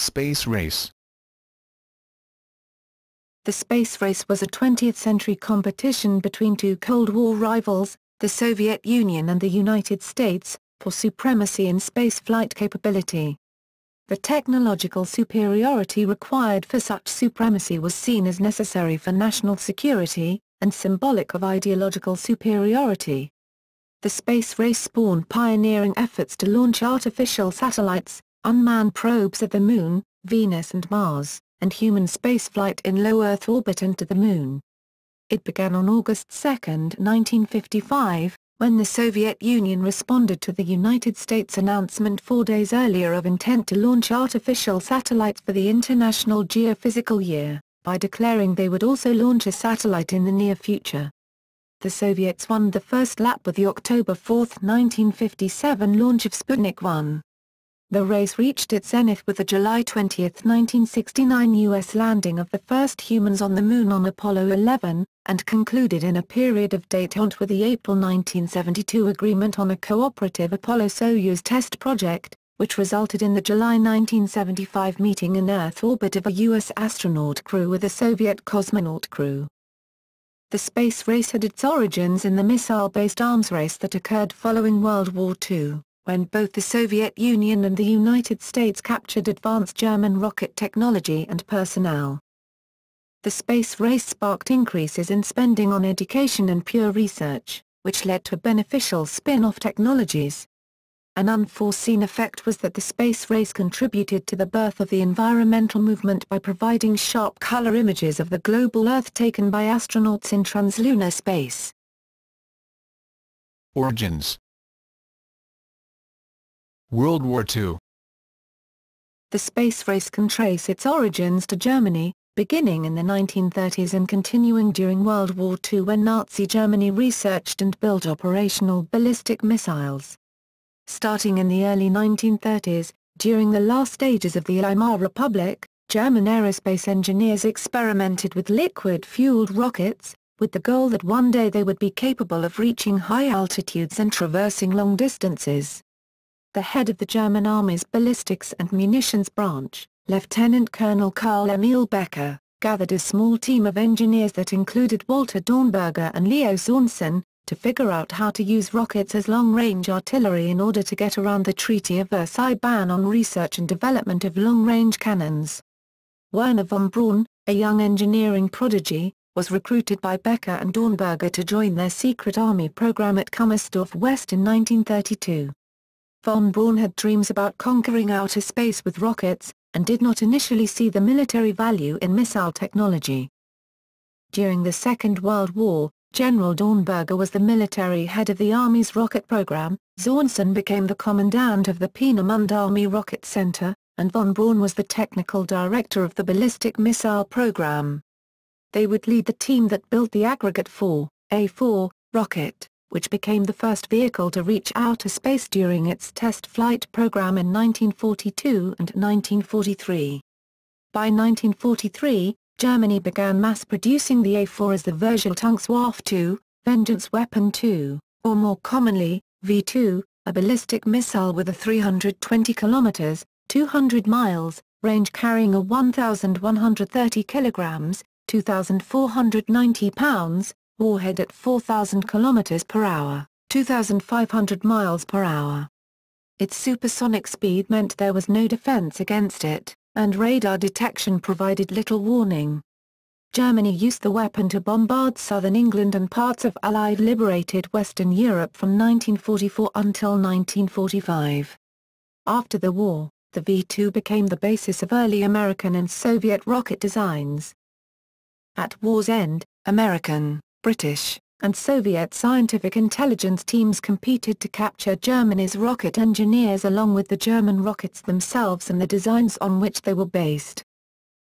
Space race. The space race was a 20th-century competition between two Cold War rivals, the Soviet Union and the United States, for supremacy in spaceflight capability. The technological superiority required for such supremacy was seen as necessary for national security, and symbolic of ideological superiority. The space race spawned pioneering efforts to launch artificial satellites, unmanned probes at the Moon, Venus and Mars, and human spaceflight in low Earth orbit and to the Moon. It began on August 2, 1955, when the Soviet Union responded to the United States' announcement 4 days earlier of intent to launch artificial satellites for the International Geophysical Year, by declaring they would also launch a satellite in the near future. The Soviets won the first lap with the October 4, 1957 launch of Sputnik 1. The race reached its zenith with the July 20, 1969 U.S. landing of the first humans on the Moon on Apollo-11, and concluded in a period of détente with the April 1972 agreement on a cooperative Apollo-Soyuz Test Project, which resulted in the July 1975 meeting in Earth orbit of a U.S. astronaut crew with a Soviet cosmonaut crew. The space race had its origins in the missile-based arms race that occurred following World War II, when both the Soviet Union and the United States captured advanced German rocket technology and personnel. The space race sparked increases in spending on education and pure research, which led to beneficial spin-off technologies. An unforeseen effect was that the space race contributed to the birth of the environmental movement by providing sharp color images of the global Earth taken by astronauts in translunar space. Origins. World War II. The space race can trace its origins to Germany, beginning in the 1930s and continuing during World War II when Nazi Germany researched and built operational ballistic missiles. Starting in the early 1930s, during the last stages of the Weimar Republic, German aerospace engineers experimented with liquid-fueled rockets, with the goal that one day they would be capable of reaching high altitudes and traversing long distances. The head of the German Army's Ballistics and Munitions Branch, Lieutenant Colonel Karl Emil Becker, gathered a small team of engineers that included Walter Dornberger and Leo Sorensen, to figure out how to use rockets as long-range artillery in order to get around the Treaty of Versailles ban on research and development of long-range cannons. Werner von Braun, a young engineering prodigy, was recruited by Becker and Dornberger to join their secret army program at Kummersdorf West in 1932. Von Braun had dreams about conquering outer space with rockets, and did not initially see the military value in missile technology. During the Second World War, General Dornberger was the military head of the Army's rocket program, Sorensen became the commandant of the Peenemünde Army Rocket Center, and von Braun was the technical director of the ballistic missile program. They would lead the team that built the Aggregate 4, A4, rocket, which became the first vehicle to reach outer space during its test flight program in 1942 and 1943. By 1943, Germany began mass-producing the A4 as the Vergeltungswaffe 2, Vengeance Weapon 2, or more commonly, V2, a ballistic missile with a 320 kilometers, 200 miles, range carrying a 1,130 kilograms, 2,490 pounds, warhead at 4,000 km per hour, 2,500 miles per hour. Its supersonic speed meant there was no defense against it, and radar detection provided little warning. Germany used the weapon to bombard southern England and parts of Allied liberated Western Europe from 1944 until 1945. After the war, the V-2 became the basis of early American and Soviet rocket designs. At war's end, American, British, and Soviet scientific intelligence teams competed to capture Germany's rocket engineers along with the German rockets themselves and the designs on which they were based.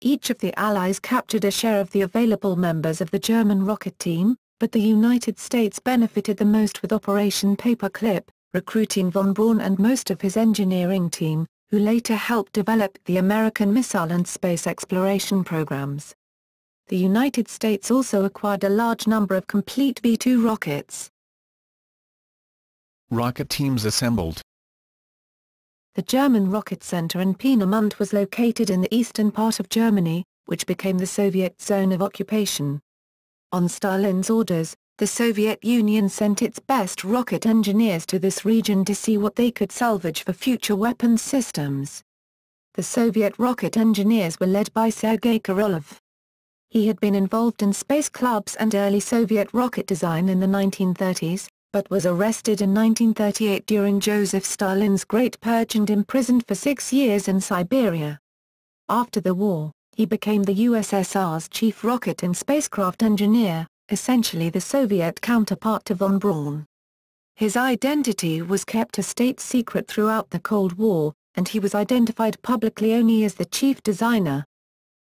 Each of the Allies captured a share of the available members of the German rocket team, but the United States benefited the most with Operation Paperclip, recruiting von Braun and most of his engineering team, who later helped develop the American missile and space exploration programs. The United States also acquired a large number of complete V-2 rockets. Rocket teams assembled. The German rocket center in Peenemünde was located in the eastern part of Germany, which became the Soviet zone of occupation. On Stalin's orders, the Soviet Union sent its best rocket engineers to this region to see what they could salvage for future weapons systems. The Soviet rocket engineers were led by Sergei Korolev. He had been involved in space clubs and early Soviet rocket design in the 1930s, but was arrested in 1938 during Joseph Stalin's Great Purge and imprisoned for 6 years in Siberia. After the war, he became the USSR's chief rocket and spacecraft engineer, essentially the Soviet counterpart to von Braun. His identity was kept a state secret throughout the Cold War, and he was identified publicly only as the chief designer.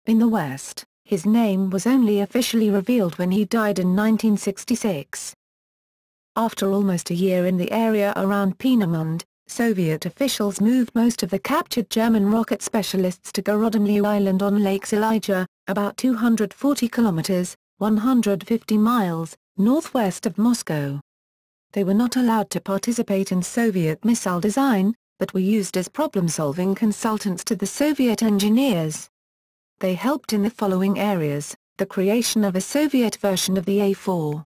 In the West, his name was only officially revealed when he died in 1966. After almost a year in the area around Peenemünde, Soviet officials moved most of the captured German rocket specialists to Gorodomlyu Island on Lake Silesia, about 240 kilometers, 150 miles, northwest of Moscow. They were not allowed to participate in Soviet missile design, but were used as problem-solving consultants to the Soviet engineers. They helped in the following areas: the creation of a Soviet version of the A-4,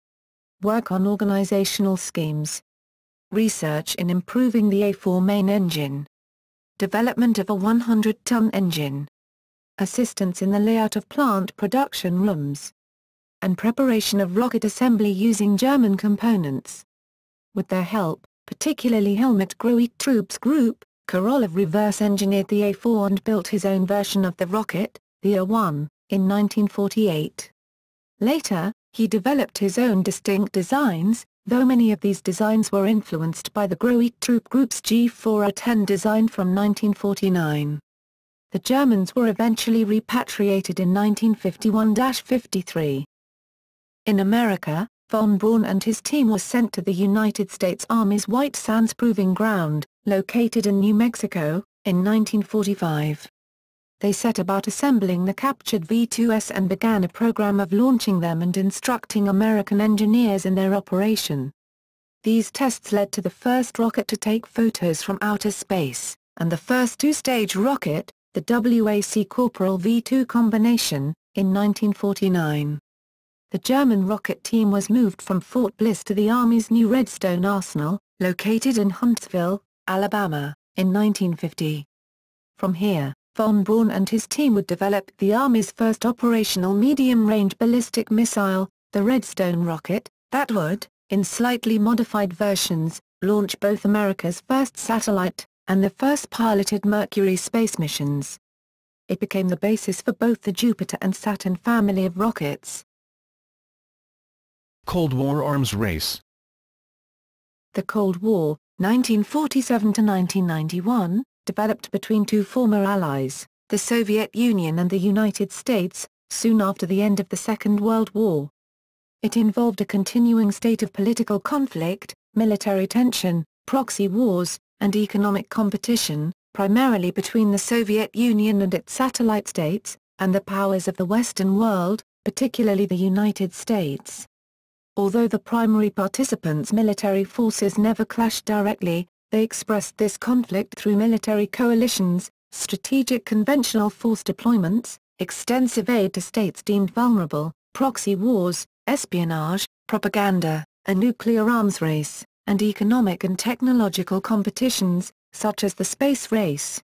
work on organizational schemes, research in improving the A-4 main engine, development of a 100-ton engine, assistance in the layout of plant production rooms, and preparation of rocket assembly using German components. With their help, particularly Helmut Groetrub's group, Korolev reverse-engineered the A-4 and built his own version of the rocket, the A-1, in 1948. Later, he developed his own distinct designs, though many of these designs were influenced by the Groetrub group's G4A-10 design from 1949. The Germans were eventually repatriated in 1951-53. In America, von Braun and his team were sent to the United States Army's White Sands Proving Ground, located in New Mexico, in 1945. They set about assembling the captured V-2s and began a program of launching them and instructing American engineers in their operation. These tests led to the first rocket to take photos from outer space, and the first two-stage rocket, the WAC Corporal V-2 combination, in 1949. The German rocket team was moved from Fort Bliss to the Army's new Redstone Arsenal, located in Huntsville, Alabama, in 1950. From here, von Braun and his team would develop the Army's first operational medium-range ballistic missile, the Redstone rocket, that would, in slightly modified versions, launch both America's first satellite, and the first piloted Mercury space missions. It became the basis for both the Jupiter and Saturn family of rockets. Cold War arms race. The Cold War, 1947–1991, developed between two former allies, the Soviet Union and the United States, soon after the end of the Second World War. It involved a continuing state of political conflict, military tension, proxy wars, and economic competition, primarily between the Soviet Union and its satellite states, and the powers of the Western world, particularly the United States. Although the primary participants' military forces never clashed directly, they expressed this conflict through military coalitions, strategic conventional force deployments, extensive aid to states deemed vulnerable, proxy wars, espionage, propaganda, a nuclear arms race, and economic and technological competitions, such as the space race.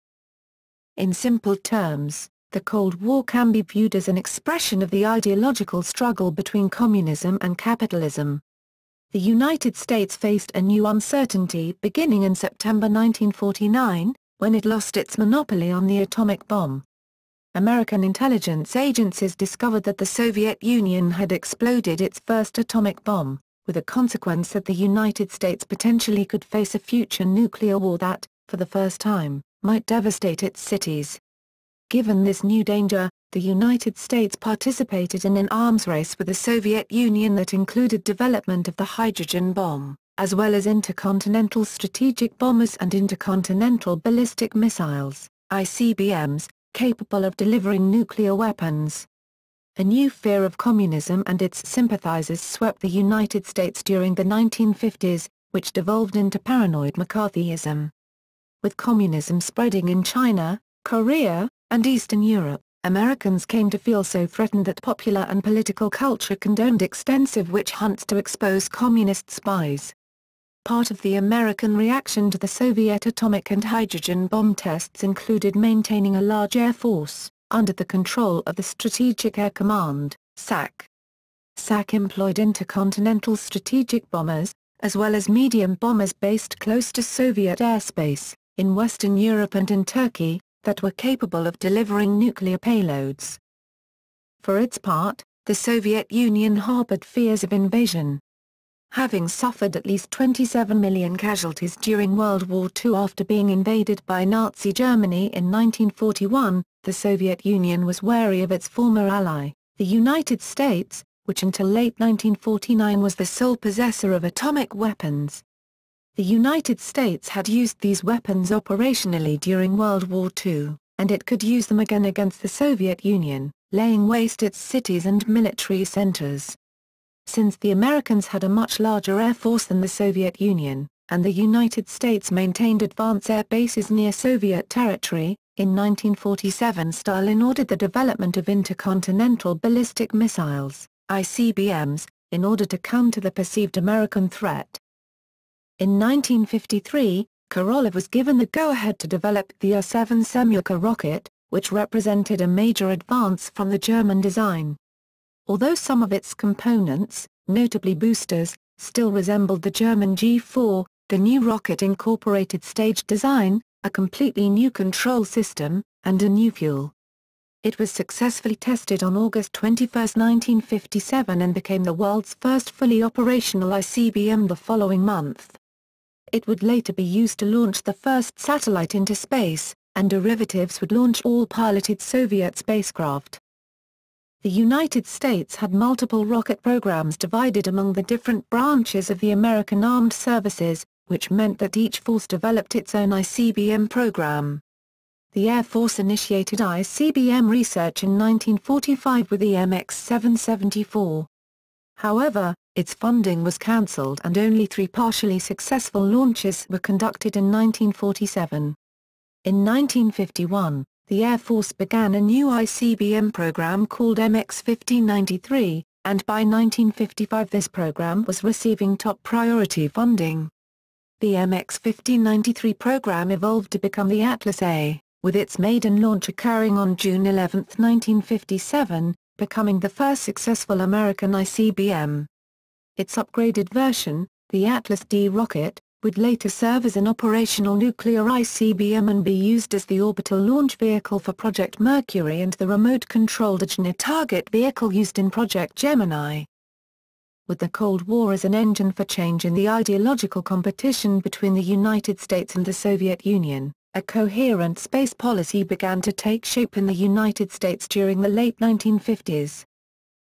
In simple terms, the Cold War can be viewed as an expression of the ideological struggle between communism and capitalism. The United States faced a new uncertainty beginning in September 1949, when it lost its monopoly on the atomic bomb. American intelligence agencies discovered that the Soviet Union had exploded its first atomic bomb, with a consequence that the United States potentially could face a future nuclear war that, for the first time, might devastate its cities. Given this new danger, the United States participated in an arms race with the Soviet Union that included development of the hydrogen bomb, as well as intercontinental strategic bombers and intercontinental ballistic missiles, ICBMs, capable of delivering nuclear weapons. A new fear of communism and its sympathizers swept the United States during the 1950s, which devolved into paranoid McCarthyism. With communism spreading in China, Korea, and Eastern Europe, Americans came to feel so threatened that popular and political culture condoned extensive witch hunts to expose communist spies. Part of the American reaction to the Soviet atomic and hydrogen bomb tests included maintaining a large air force, under the control of the Strategic Air Command, SAC. SAC employed intercontinental strategic bombers, as well as medium bombers based close to Soviet airspace, in Western Europe and in Turkey, that were capable of delivering nuclear payloads. For its part, the Soviet Union harbored fears of invasion. Having suffered at least 27 million casualties during World War II after being invaded by Nazi Germany in 1941, the Soviet Union was wary of its former ally, the United States, which until late 1949 was the sole possessor of atomic weapons. The United States had used these weapons operationally during World War II, and it could use them again against the Soviet Union, laying waste its cities and military centers. Since the Americans had a much larger air force than the Soviet Union, and the United States maintained advanced air bases near Soviet territory, in 1947 Stalin ordered the development of intercontinental ballistic missiles, ICBMs, in order to counter the perceived American threat. In 1953, Korolev was given the go-ahead to develop the U-7 Semyorka rocket, which represented a major advance from the German design. Although some of its components, notably boosters, still resembled the German G4, the new rocket incorporated staged design, a completely new control system, and a new fuel. It was successfully tested on August 21, 1957 and became the world's first fully operational ICBM the following month. It would later be used to launch the first satellite into space, and derivatives would launch all piloted Soviet spacecraft. The United States had multiple rocket programs divided among the different branches of the American Armed Services, which meant that each force developed its own ICBM program. The Air Force initiated ICBM research in 1945 with the MX-774. However, its funding was cancelled and only 3 partially successful launches were conducted in 1947. In 1951, the Air Force began a new ICBM program called MX-1593, and by 1955 this program was receiving top priority funding. The MX-1593 program evolved to become the Atlas A, with its maiden launch occurring on June 11, 1957, becoming the first successful American ICBM. Its upgraded version, the Atlas D rocket, would later serve as an operational nuclear ICBM and be used as the orbital launch vehicle for Project Mercury and the remote-controlled Agena target vehicle used in Project Gemini. With the Cold War as an engine for change in the ideological competition between the United States and the Soviet Union, a coherent space policy began to take shape in the United States during the late 1950s.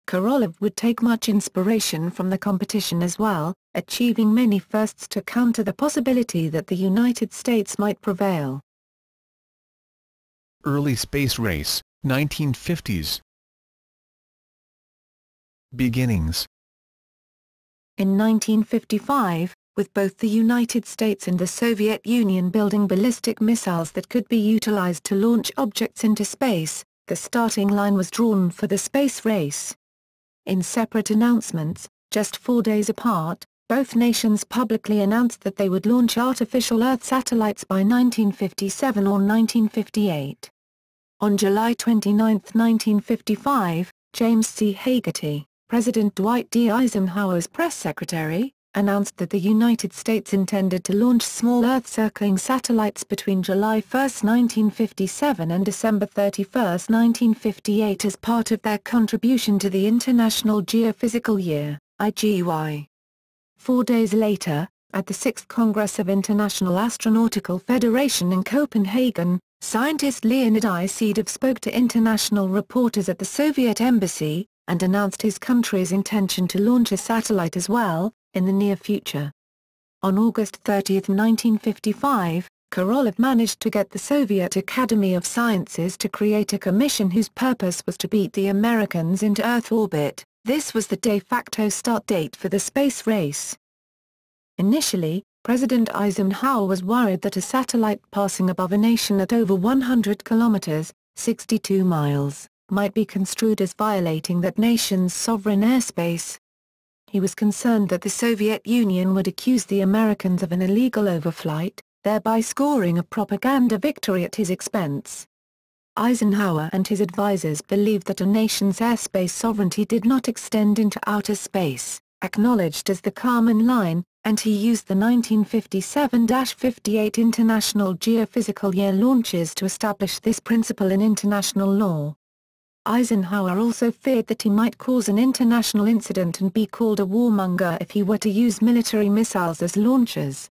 Korolev would take much inspiration from the competition as well, achieving many firsts to counter the possibility that the United States might prevail. Early space race, 1950s. Beginnings. In 1955, with both the United States and the Soviet Union building ballistic missiles that could be utilized to launch objects into space, the starting line was drawn for the space race. In separate announcements, just 4 days apart, both nations publicly announced that they would launch artificial Earth satellites by 1957 or 1958. On July 29, 1955, James C. Hagerty, President Dwight D. Eisenhower's press secretary, announced that the United States intended to launch small Earth-circling satellites between July 1, 1957 and December 31, 1958 as part of their contribution to the International Geophysical Year, IGY. 4 days later, at the 6th Congress of International Astronautical Federation in Copenhagen, scientist Leonid Isidov spoke to international reporters at the Soviet Embassy, and announced his country's intention to launch a satellite as well, in the near future. On August 30, 1955, Korolev managed to get the Soviet Academy of Sciences to create a commission whose purpose was to beat the Americans into Earth orbit. This was the de facto start date for the space race. Initially, President Eisenhower was worried that a satellite passing above a nation at over 100 kilometers, 62 miles, might be construed as violating that nation's sovereign airspace. He was concerned that the Soviet Union would accuse the Americans of an illegal overflight, thereby scoring a propaganda victory at his expense. Eisenhower and his advisers believed that a nation's airspace sovereignty did not extend into outer space, acknowledged as the Kármán line, and he used the 1957-58 International Geophysical Year launches to establish this principle in international law. Eisenhower also feared that he might cause an international incident and be called a warmonger if he were to use military missiles as launchers.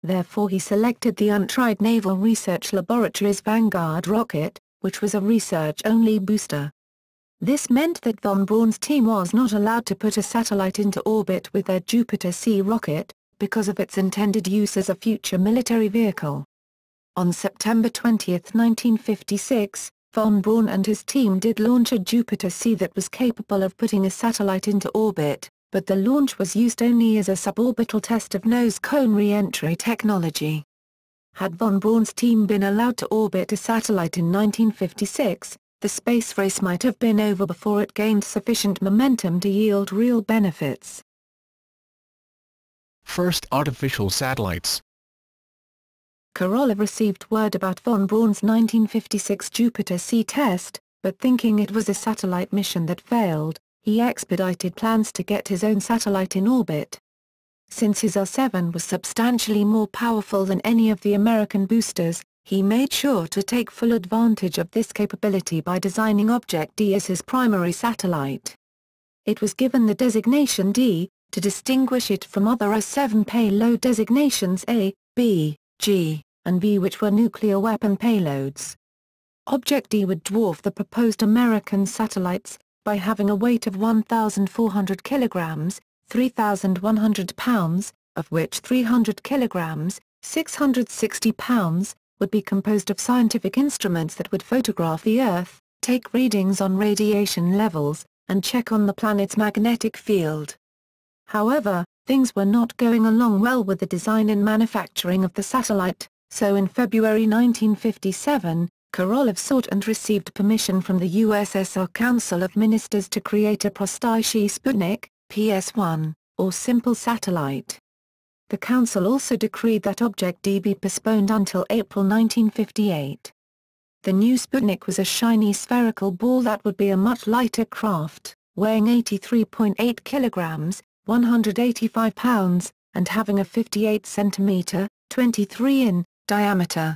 Therefore he selected the untried Naval Research Laboratory's Vanguard rocket, which was a research-only booster. This meant that von Braun's team was not allowed to put a satellite into orbit with their Jupiter-C rocket, because of its intended use as a future military vehicle. On September 20, 1956, von Braun and his team did launch a Jupiter-C that was capable of putting a satellite into orbit, but the launch was used only as a suborbital test of nose cone re-entry technology. Had von Braun's team been allowed to orbit a satellite in 1956, the space race might have been over before it gained sufficient momentum to yield real benefits. First artificial satellites. Korolev received word about von Braun's 1956 Jupiter-C test, but thinking it was a satellite mission that failed, he expedited plans to get his own satellite in orbit. Since his R-7 was substantially more powerful than any of the American boosters, he made sure to take full advantage of this capability by designing Object D as his primary satellite. It was given the designation D, to distinguish it from other R-7 payload designations A, B, G, and V, which were nuclear weapon payloads. Object D would dwarf the proposed American satellites, by having a weight of 1,400 kilograms, 3,100 pounds, of which 300 kilograms, 660 pounds, would be composed of scientific instruments that would photograph the Earth, take readings on radiation levels, and check on the planet's magnetic field. However, things were not going along well with the design and manufacturing of the satellite, so in February 1957, Korolev sought and received permission from the USSR Council of Ministers to create a Prostysky Sputnik, PS-1, or simple satellite. The Council also decreed that Object D be postponed until April 1958. The new Sputnik was a shiny spherical ball that would be a much lighter craft, weighing 83.8 kilograms, 185 pounds, and having a 58 centimeter, 23 in, diameter.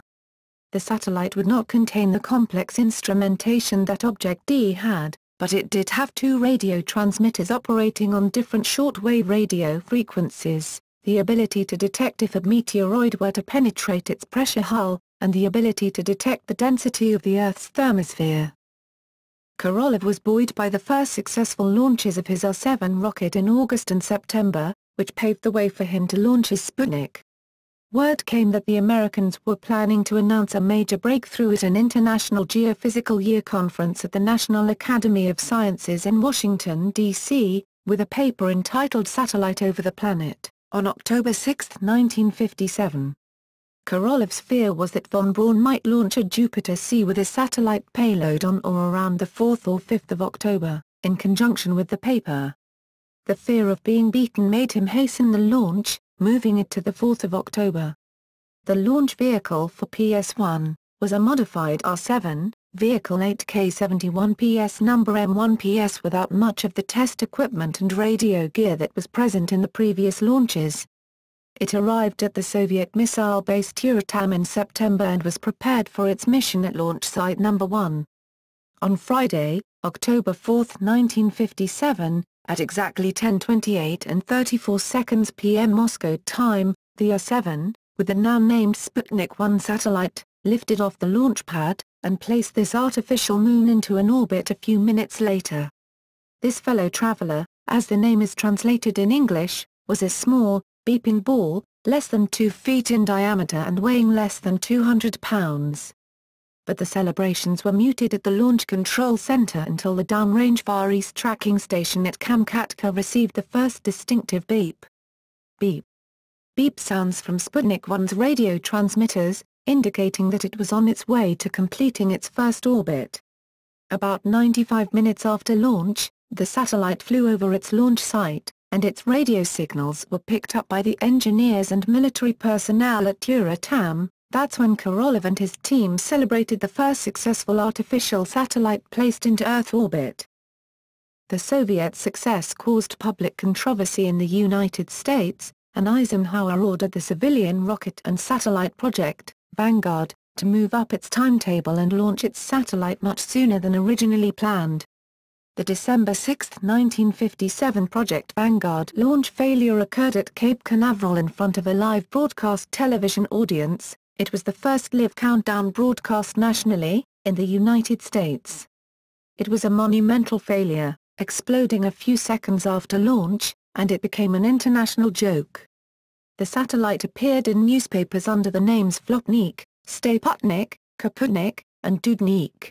The satellite would not contain the complex instrumentation that Object D had, but it did have two radio transmitters operating on different shortwave radio frequencies, the ability to detect if a meteoroid were to penetrate its pressure hull, and the ability to detect the density of the Earth's thermosphere. Korolev was buoyed by the first successful launches of his R-7 rocket in August and September, which paved the way for him to launch his Sputnik. Word came that the Americans were planning to announce a major breakthrough at an International Geophysical Year conference at the National Academy of Sciences in Washington, D.C., with a paper entitled Satellite Over the Planet, on October 6, 1957. Korolev's fear was that von Braun might launch a Jupiter-C with a satellite payload on or around the 4th or 5th of October, in conjunction with the paper. The fear of being beaten made him hasten the launch, moving it to the 4th of October. The launch vehicle for PS-1 was a modified R-7, Vehicle 8K71PS number M1PS without much of the test equipment and radio gear that was present in the previous launches. It arrived at the Soviet missile base Tyuratam in September and was prepared for its mission at Launch Site No. 1. On Friday, October 4, 1957, at exactly 10:28 and 34 seconds p.m. Moscow time, the R-7, with the now named Sputnik 1 satellite, lifted off the launch pad, and placed this artificial moon into an orbit a few minutes later. This fellow traveler, as the name is translated in English, was a small, beeping ball, less than 2 feet in diameter and weighing less than 200 pounds. But the celebrations were muted at the Launch Control Center until the downrange Far East tracking station at Kamchatka received the first distinctive beep. Beep. beep sounds from Sputnik 1's radio transmitters, indicating that it was on its way to completing its first orbit. About 95 minutes after launch, the satellite flew over its launch site, and its radio signals were picked up by the engineers and military personnel at Tura-Tam. That's when Korolev and his team celebrated the first successful artificial satellite placed into Earth orbit. The Soviet success caused public controversy in the United States, and Eisenhower ordered the civilian rocket and satellite project, Vanguard, to move up its timetable and launch its satellite much sooner than originally planned. The December 6, 1957 Project Vanguard launch failure occurred at Cape Canaveral in front of a live broadcast television audience. It was the first live countdown broadcast nationally, in the United States. It was a monumental failure, exploding a few seconds after launch, and it became an international joke. The satellite appeared in newspapers under the names Flopnik, Sputnik, Kaputnik, and Dudnik.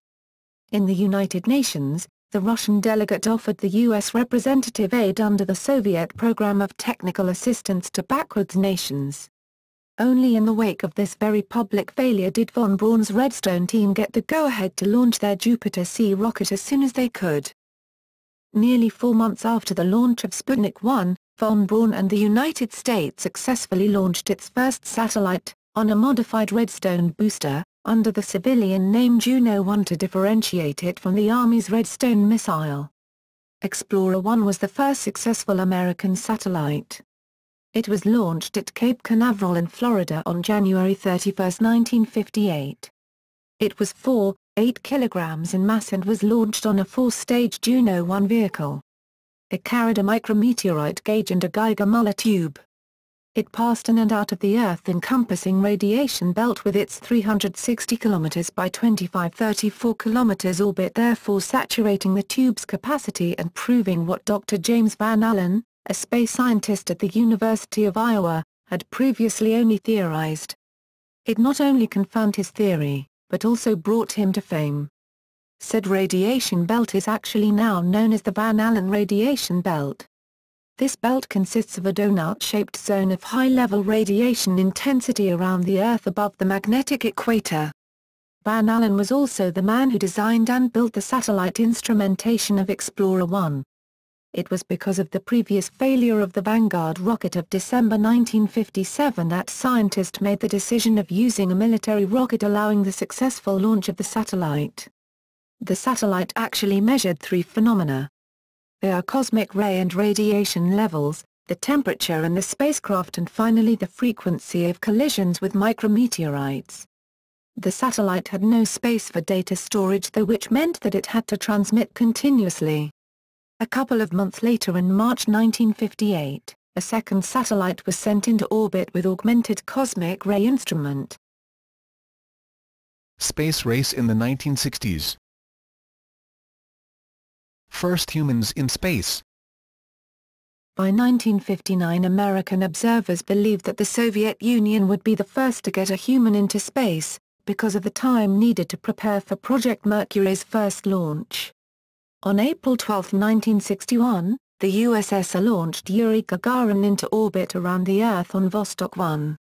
In the United Nations, the Russian delegate offered the U.S. representative aid under the Soviet program of technical assistance to backwards nations. Only in the wake of this very public failure did von Braun's Redstone team get the go-ahead to launch their Jupiter C rocket as soon as they could. Nearly 4 months after the launch of Sputnik 1, von Braun and the United States successfully launched its first satellite, on a modified Redstone booster, under the civilian name Juno 1 to differentiate it from the Army's Redstone missile. Explorer 1 was the first successful American satellite. It was launched at Cape Canaveral in Florida on January 31, 1958. It was 4.8 kilograms in mass and was launched on a 4-stage Juno 1 vehicle. It carried a micrometeorite gauge and a Geiger-Müller tube. It passed in and out of the Earth-encompassing radiation belt with its 360 km by 2534 km orbit, therefore saturating the tube's capacity and proving what Dr. James Van Allen, a space scientist at the University of Iowa, had previously only theorized. It not only confirmed his theory, but also brought him to fame. Said radiation belt is actually now known as the Van Allen radiation belt. This belt consists of a donut-shaped zone of high-level radiation intensity around the Earth above the magnetic equator. Van Allen was also the man who designed and built the satellite instrumentation of Explorer 1. It was because of the previous failure of the Vanguard rocket of December 1957 that scientists made the decision of using a military rocket, allowing the successful launch of the satellite. The satellite actually measured 3 phenomena. They are cosmic ray and radiation levels, the temperature in the spacecraft, and finally the frequency of collisions with micrometeorites. The satellite had no space for data storage though, which meant that it had to transmit continuously. A couple of months later, in March 1958, a second satellite was sent into orbit with augmented cosmic ray instrument. Space race in the 1960s. First humans in space. By 1959, American observers believed that the Soviet Union would be the first to get a human into space, because of the time needed to prepare for Project Mercury's first launch. On April 12, 1961, the USSR launched Yuri Gagarin into orbit around the Earth on Vostok 1.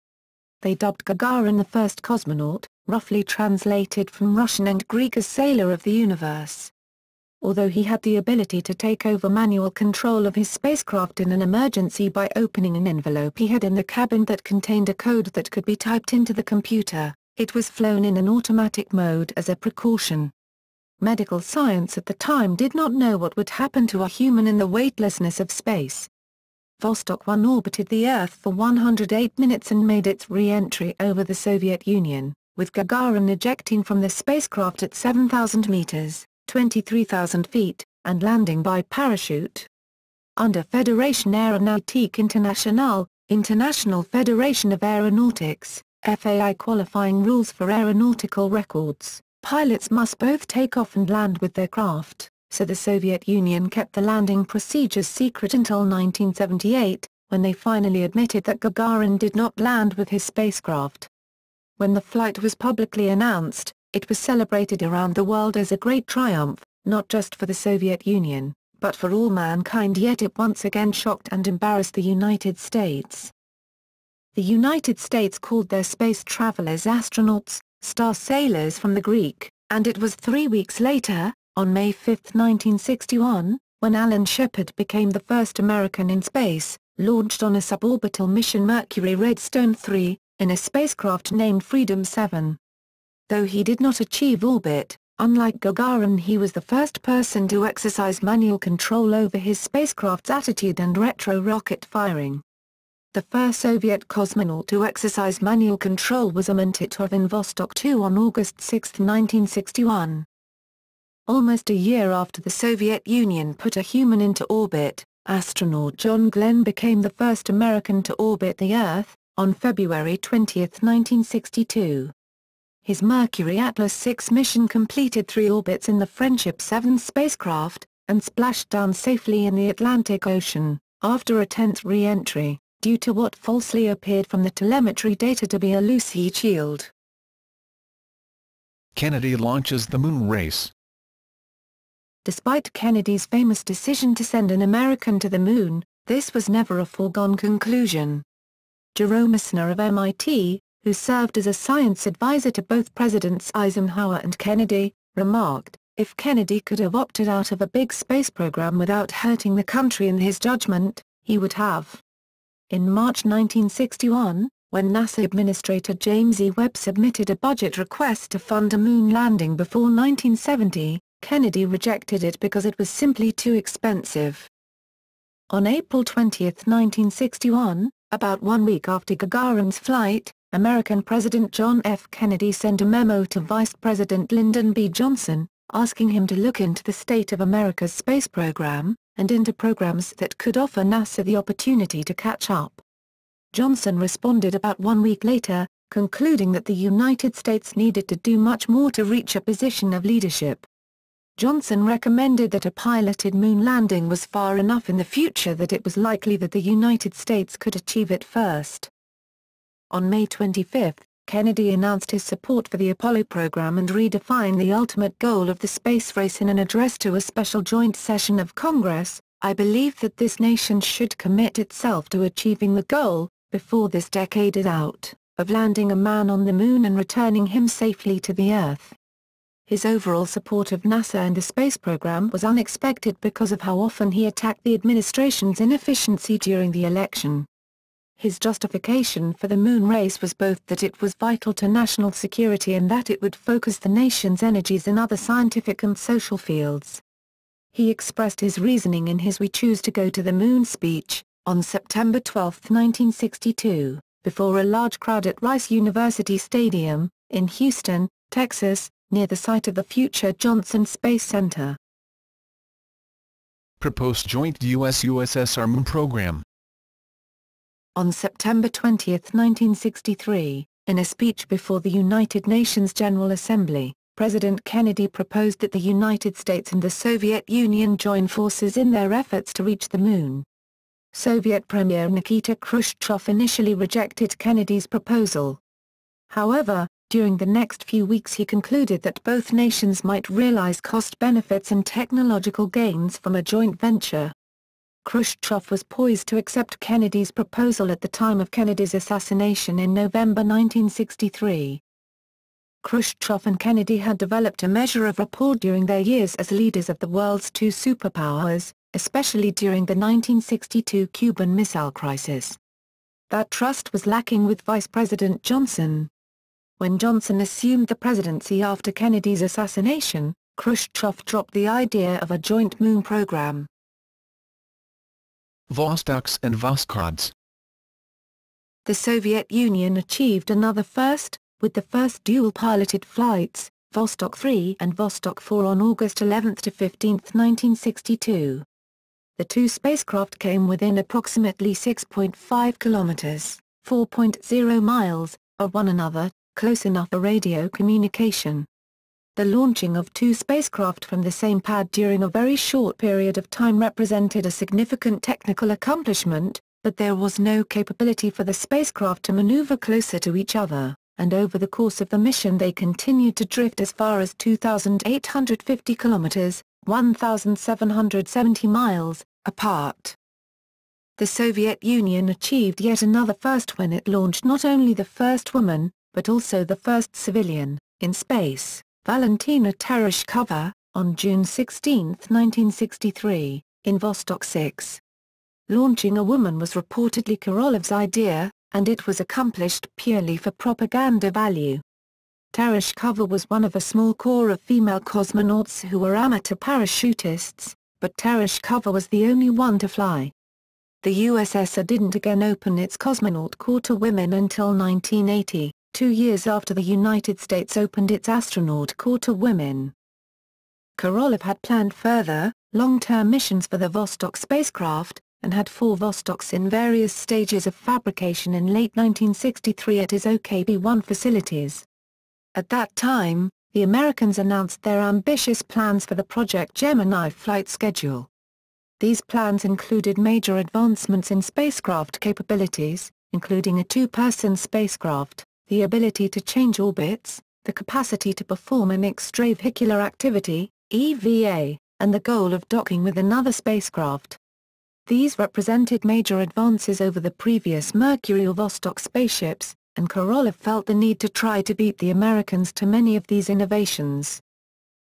They dubbed Gagarin the first cosmonaut, roughly translated from Russian and Greek as sailor of the universe. Although he had the ability to take over manual control of his spacecraft in an emergency by opening an envelope he had in the cabin that contained a code that could be typed into the computer, it was flown in an automatic mode as a precaution. Medical science at the time did not know what would happen to a human in the weightlessness of space. Vostok 1 orbited the Earth for 108 minutes and made its re-entry over the Soviet Union, with Gagarin ejecting from the spacecraft at 7,000 meters, 23,000 feet, and landing by parachute. Under Fédération Aéronautique Internationale, International Federation of Aeronautics, FAI qualifying rules for aeronautical records, pilots must both take off and land with their craft, so the Soviet Union kept the landing procedures secret until 1978, when they finally admitted that Gagarin did not land with his spacecraft. When the flight was publicly announced, it was celebrated around the world as a great triumph, not just for the Soviet Union, but for all mankind, yet it once again shocked and embarrassed the United States. The United States called their space travelers astronauts, star sailors from the Greek, and it was 3 weeks later, on May 5, 1961, when Alan Shepard became the first American in space, launched on a suborbital mission Mercury Redstone 3, in a spacecraft named Freedom 7. Though he did not achieve orbit, unlike Gagarin, he was the first person to exercise manual control over his spacecraft's attitude and retro-rocket firing. The first Soviet cosmonaut to exercise manual control was unmanned Titov in Vostok 2 on August 6, 1961. Almost a year after the Soviet Union put a human into orbit, astronaut John Glenn became the first American to orbit the Earth, on February 20, 1962. His Mercury Atlas 6 mission completed 3 orbits in the Friendship 7 spacecraft, and splashed down safely in the Atlantic Ocean, after a tense re-entry, due to what falsely appeared from the telemetry data to be a loose heat shield. Kennedy launches the moon race. Despite Kennedy's famous decision to send an American to the moon, this was never a foregone conclusion. Jerome Messner of MIT, who served as a science advisor to both Presidents Eisenhower and Kennedy, remarked, "If Kennedy could have opted out of a big space program without hurting the country in his judgment, he would have." In March 1961, when NASA Administrator James E. Webb submitted a budget request to fund a moon landing before 1970, Kennedy rejected it because it was simply too expensive. On April 20, 1961, about 1 week after Gagarin's flight, American President John F. Kennedy sent a memo to Vice President Lyndon B. Johnson, asking him to look into the state of America's space program, and into programs that could offer NASA the opportunity to catch up. Johnson responded about 1 week later, concluding that the United States needed to do much more to reach a position of leadership. Johnson recommended that a piloted moon landing was far enough in the future that it was likely that the United States could achieve it first. On May 25, Kennedy announced his support for the Apollo program and redefined the ultimate goal of the space race in an address to a special joint session of Congress. "I believe that this nation should commit itself to achieving the goal, before this decade is out, of landing a man on the moon and returning him safely to the Earth." His overall support of NASA and the space program was unexpected because of how often he attacked the administration's inefficiency during the election. His justification for the moon race was both that it was vital to national security and that it would focus the nation's energies in other scientific and social fields. He expressed his reasoning in his "We Choose to Go to the Moon" speech, on September 12, 1962, before a large crowd at Rice University Stadium, in Houston, Texas, near the site of the future Johnson Space Center. Proposed joint U.S.-USSR moon program. On September 20, 1963, in a speech before the United Nations General Assembly, President Kennedy proposed that the United States and the Soviet Union join forces in their efforts to reach the moon. Soviet Premier Nikita Khrushchev initially rejected Kennedy's proposal. However, during the next few weeks he concluded that both nations might realize cost benefits and technological gains from a joint venture. Khrushchev was poised to accept Kennedy's proposal at the time of Kennedy's assassination in November 1963. Khrushchev and Kennedy had developed a measure of rapport during their years as leaders of the world's two superpowers, especially during the 1962 Cuban Missile Crisis. That trust was lacking with Vice President Johnson. When Johnson assumed the presidency after Kennedy's assassination, Khrushchev dropped the idea of a joint moon program. Vostoks and Vostochs. The Soviet Union achieved another first, with the first dual-piloted flights, Vostok 3 and Vostok 4 on August 11 to 15, 1962. The two spacecraft came within approximately 6.5 kilometers, 4.0 miles, of one another, close enough for radio communication. The launching of two spacecraft from the same pad during a very short period of time represented a significant technical accomplishment, but there was no capability for the spacecraft to maneuver closer to each other, and over the course of the mission they continued to drift as far as 2,850 kilometers, 1,770 miles, apart. The Soviet Union achieved yet another first when it launched not only the first woman, but also the first civilian, in space, Valentina Tereshkova, on June 16, 1963, in Vostok 6. Launching a woman was reportedly Korolev's idea, and it was accomplished purely for propaganda value. Tereshkova was one of a small corps of female cosmonauts who were amateur parachutists, but Tereshkova was the only one to fly. The USSR didn't again open its cosmonaut corps to women until 1980, 2 years after the United States opened its astronaut corps to women. Korolev had planned further, long-term missions for the Vostok spacecraft, and had 4 Vostoks in various stages of fabrication in late 1963 at his OKB-1 facilities. At that time, the Americans announced their ambitious plans for the Project Gemini flight schedule. These plans included major advancements in spacecraft capabilities, including a 2-person spacecraft, the ability to change orbits, the capacity to perform an extravehicular activity, EVA, and the goal of docking with another spacecraft. These represented major advances over the previous Mercury or Vostok spaceships, and Korolev felt the need to try to beat the Americans to many of these innovations.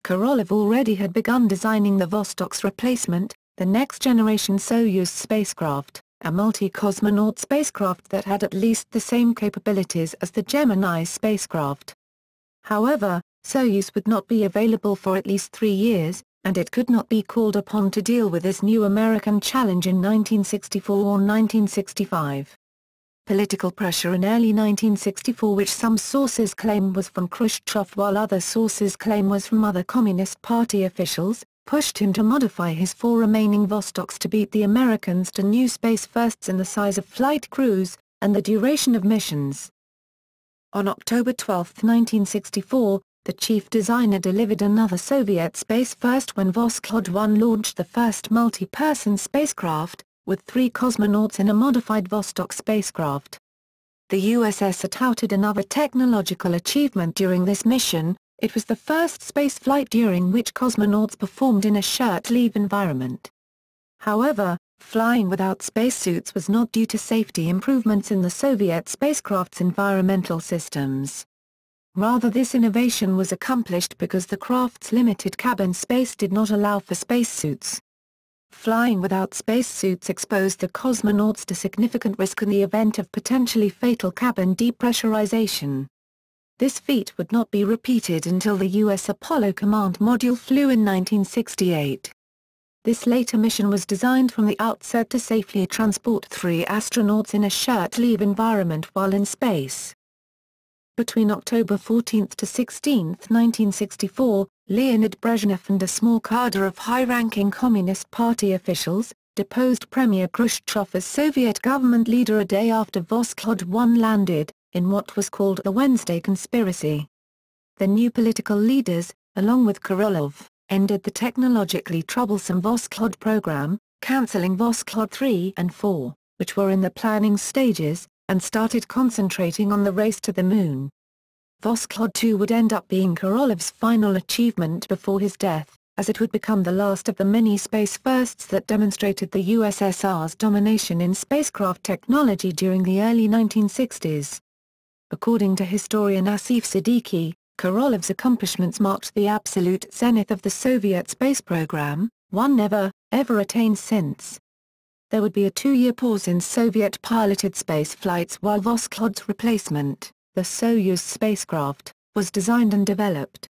Korolev already had begun designing the Vostok's replacement, the next-generation Soyuz spacecraft, a multi-cosmonaut spacecraft that had at least the same capabilities as the Gemini spacecraft. However, Soyuz would not be available for at least 3 years, and it could not be called upon to deal with this new American challenge in 1964 or 1965. Political pressure in early 1964, which some sources claim was from Khrushchev while other sources claim was from other Communist Party officials, pushed him to modify his 4 remaining Vostoks to beat the Americans to new space firsts in the size of flight crews, and the duration of missions. On October 12, 1964, the chief designer delivered another Soviet space first when Voskhod-1 launched the first multi-person spacecraft, with 3 cosmonauts in a modified Vostok spacecraft. The USSR touted another technological achievement during this mission. It was the first spaceflight during which cosmonauts performed in a shirt-leave environment. However, flying without spacesuits was not due to safety improvements in the Soviet spacecraft's environmental systems. Rather, this innovation was accomplished because the craft's limited cabin space did not allow for spacesuits. Flying without spacesuits exposed the cosmonauts to significant risk in the event of potentially fatal cabin depressurization. This feat would not be repeated until the U.S. Apollo Command Module flew in 1968. This later mission was designed from the outset to safely transport 3 astronauts in a shirt-leave environment while in space. Between October 14 to 16, 1964, Leonid Brezhnev and a small cadre of high-ranking Communist Party officials, deposed Premier Khrushchev as Soviet government leader a day after Voskhod-1 landed, in what was called the Wednesday Conspiracy. The new political leaders, along with Korolev, ended the technologically troublesome Voskhod program, cancelling Voskhod 3 and 4, which were in the planning stages, and started concentrating on the race to the Moon. Voskhod 2 would end up being Korolev's final achievement before his death, as it would become the last of the many space firsts that demonstrated the USSR's domination in spacecraft technology during the early 1960s. According to historian Asif Siddiqui, Korolev's accomplishments marked the absolute zenith of the Soviet space program, one never, ever attained since. There would be a 2-year pause in Soviet-piloted space flights while Voskhod's replacement, the Soyuz spacecraft, was designed and developed.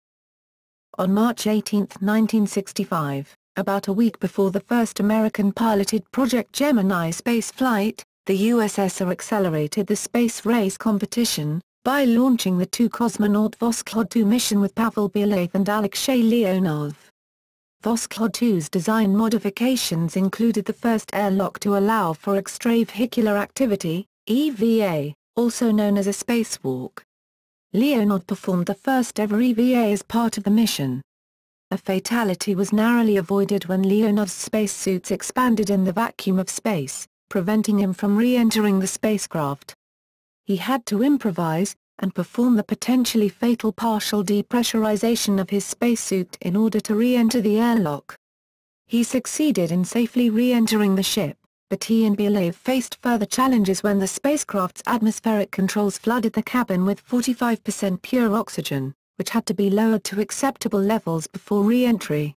On March 18, 1965, about a week before the first American-piloted Project Gemini spaceflight, the USSR accelerated the space race competition, by launching the 2 cosmonaut Voskhod 2 mission with Pavel Belyaev and Alexei Leonov. Voskhod 2's design modifications included the first airlock to allow for extravehicular activity, EVA, also known as a spacewalk. Leonov performed the first ever EVA as part of the mission. A fatality was narrowly avoided when Leonov's spacesuits expanded in the vacuum of space, preventing him from re-entering the spacecraft. He had to improvise, and perform the potentially fatal partial depressurization of his spacesuit in order to re-enter the airlock. He succeeded in safely re-entering the ship, but he and Believ faced further challenges when the spacecraft's atmospheric controls flooded the cabin with 45% pure oxygen, which had to be lowered to acceptable levels before re-entry.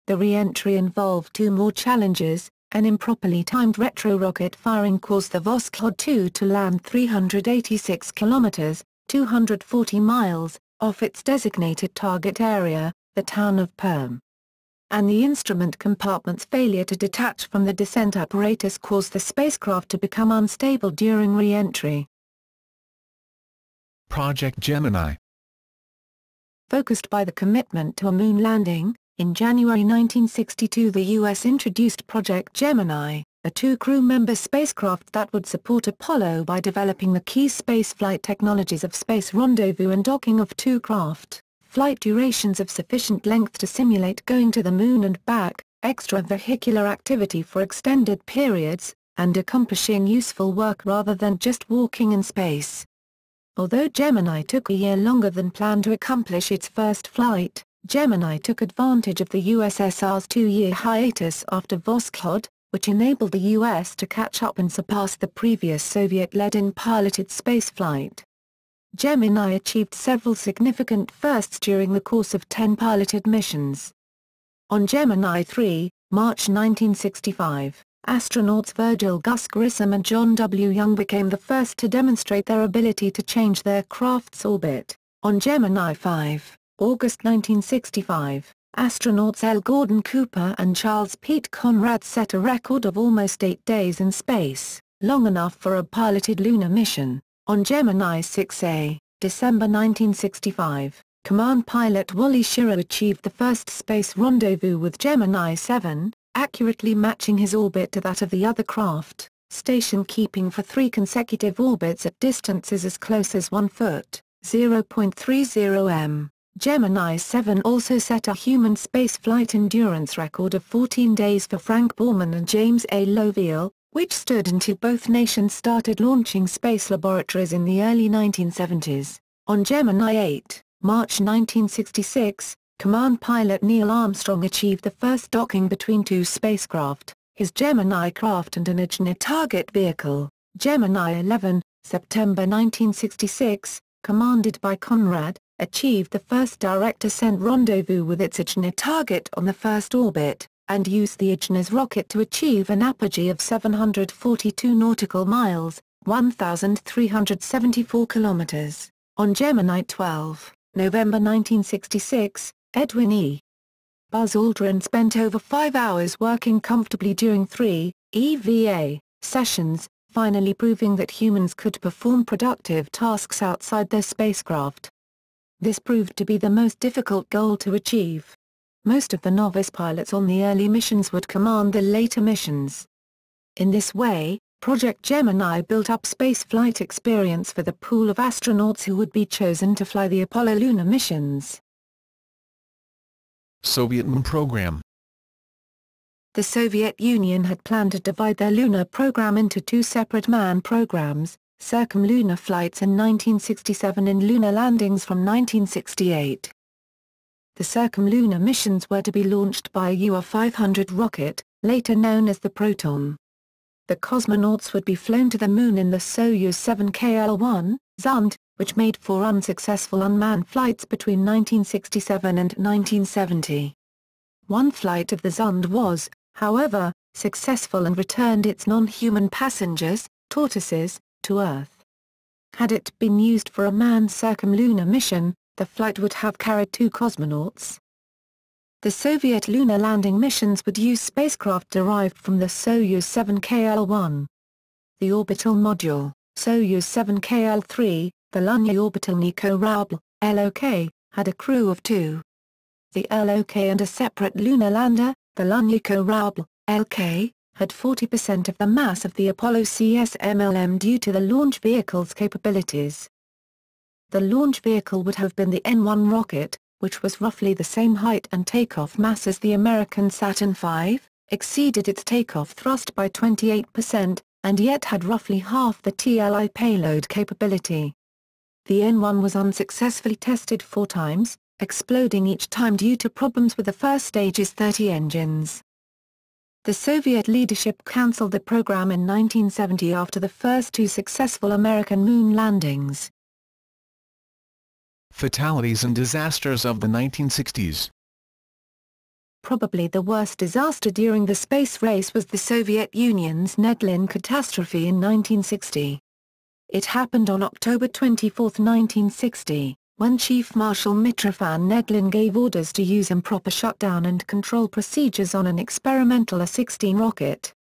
The re-entry involved two more challenges. An improperly timed retro-rocket firing caused the Voskhod 2 to land 386 kilometers, 240 miles, off its designated target area, the town of Perm. And the instrument compartment's failure to detach from the descent apparatus caused the spacecraft to become unstable during re-entry. Project Gemini. Focused by the commitment to a moon landing, in January 1962 the U.S. introduced Project Gemini, a two-crew-member spacecraft that would support Apollo by developing the key spaceflight technologies of space rendezvous and docking of two craft, flight durations of sufficient length to simulate going to the moon and back, extravehicular activity for extended periods, and accomplishing useful work rather than just walking in space. Although Gemini took a year longer than planned to accomplish its first flight, Gemini took advantage of the USSR's two-year hiatus after Voskhod, which enabled the U.S. to catch up and surpass the previous Soviet-led unpiloted spaceflight. Gemini achieved several significant firsts during the course of 10 piloted missions. On Gemini 3, March 1965, astronauts Virgil Gus Grissom and John W. Young became the first to demonstrate their ability to change their craft's orbit. On Gemini 5, August 1965, astronauts L. Gordon Cooper and Charles Pete Conrad set a record of almost 8 days in space, long enough for a piloted lunar mission. On Gemini 6A, December 1965, command pilot Wally Schirra achieved the first space rendezvous with Gemini 7, accurately matching his orbit to that of the other craft, station keeping for 3 consecutive orbits at distances as close as 1 foot, 0.30 m. Gemini 7 also set a human spaceflight endurance record of 14 days for Frank Borman and James A. Loveal, which stood until both nations started launching space laboratories in the early 1970s. On Gemini 8, March 1966, command pilot Neil Armstrong achieved the first docking between two spacecraft, his Gemini craft and an Agena target vehicle. Gemini 11, September 1966, commanded by Conrad, achieved the first direct ascent rendezvous with its Agena target on the first orbit, and used the Agena's rocket to achieve an apogee of 742 nautical miles, 1,374 kilometers. On Gemini 12, November 1966, Edwin E. Buzz Aldrin spent over 5 hours working comfortably during 3 EVA sessions, finally proving that humans could perform productive tasks outside their spacecraft. This proved to be the most difficult goal to achieve. Most of the novice pilots on the early missions would command the later missions. In this way, Project Gemini built up spaceflight experience for the pool of astronauts who would be chosen to fly the Apollo lunar missions. Soviet Moon Program. The Soviet Union had planned to divide their lunar program into 2 separate manned programs, circumlunar flights in 1967 and lunar landings from 1968. The circumlunar missions were to be launched by a UR-500 rocket, later known as the Proton. The cosmonauts would be flown to the Moon in the Soyuz 7KL-1, Zund, which made 4 unsuccessful unmanned flights between 1967 and 1970. One flight of the Zund was, however, successful and returned its non-human passengers, tortoises, to Earth. Had it been used for a manned circumlunar mission, the flight would have carried 2 cosmonauts. The Soviet lunar landing missions would use spacecraft derived from the Soyuz 7KL-1. The orbital module, Soyuz 7KL-3, the Luny Orbital Niko-Raoubl, LOK, had a crew of 2. The LOK and a separate lunar lander, the Lunyiko-Raoubl, LK, had 40% of the mass of the Apollo CSMLM due to the launch vehicle's capabilities. The launch vehicle would have been the N-1 rocket, which was roughly the same height and takeoff mass as the American Saturn V, exceeded its takeoff thrust by 28%, and yet had roughly half the TLI payload capability. The N-1 was unsuccessfully tested 4 times, exploding each time due to problems with the first stage's 30 engines. The Soviet leadership cancelled the program in 1970 after the first two successful American moon landings. Fatalities and disasters of the 1960s. Probably the worst disaster during the space race was the Soviet Union's Nedlin catastrophe in 1960. It happened on October 24, 1960, when Chief Marshal Mitrofan Nedlin gave orders to use improper shutdown and control procedures on an experimental A-16 rocket.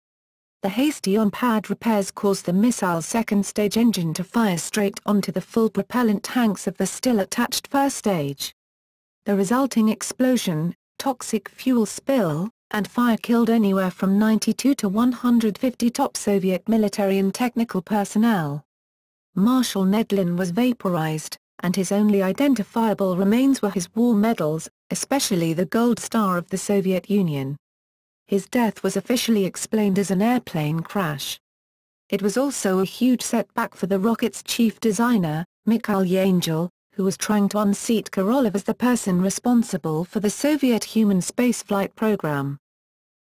The hasty on-pad repairs caused the missile's second stage engine to fire straight onto the full propellant tanks of the still attached first stage. The resulting explosion, toxic fuel spill, and fire killed anywhere from 92 to 150 top Soviet military and technical personnel. Marshal Nedlin was vaporized, and his only identifiable remains were his war medals, especially the Gold Star of the Soviet Union. His death was officially explained as an airplane crash. It was also a huge setback for the rocket's chief designer, Mikhail Yangel, who was trying to unseat Korolev as the person responsible for the Soviet human spaceflight program.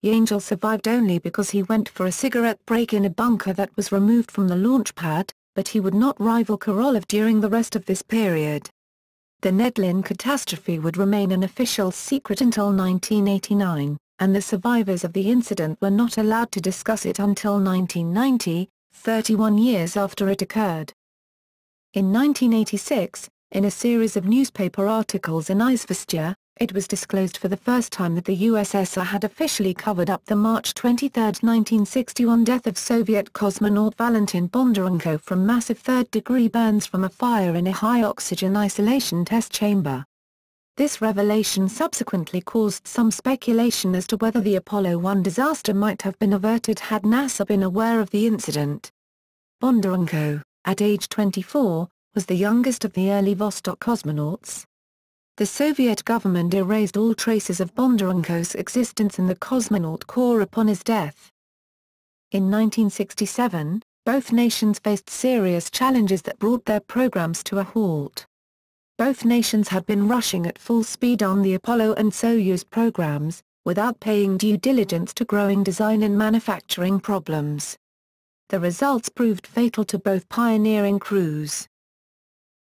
Yangel survived only because he went for a cigarette break in a bunker that was removed from the launch pad, but he would not rival Korolev during the rest of this period. The Nedlin catastrophe would remain an official secret until 1989, and the survivors of the incident were not allowed to discuss it until 1990, 31 years after it occurred. In 1986, in a series of newspaper articles in Izvestia, it was disclosed for the first time that the USSR had officially covered up the March 23, 1961 death of Soviet cosmonaut Valentin Bondarenko from massive third-degree burns from a fire in a high-oxygen isolation test chamber. This revelation subsequently caused some speculation as to whether the Apollo 1 disaster might have been averted had NASA been aware of the incident. Bondarenko, at age 24, was the youngest of the early Vostok cosmonauts. The Soviet government erased all traces of Bondarenko's existence in the cosmonaut corps upon his death. In 1967, both nations faced serious challenges that brought their programs to a halt. Both nations had been rushing at full speed on the Apollo and Soyuz programs, without paying due diligence to growing design and manufacturing problems. The results proved fatal to both pioneering crews.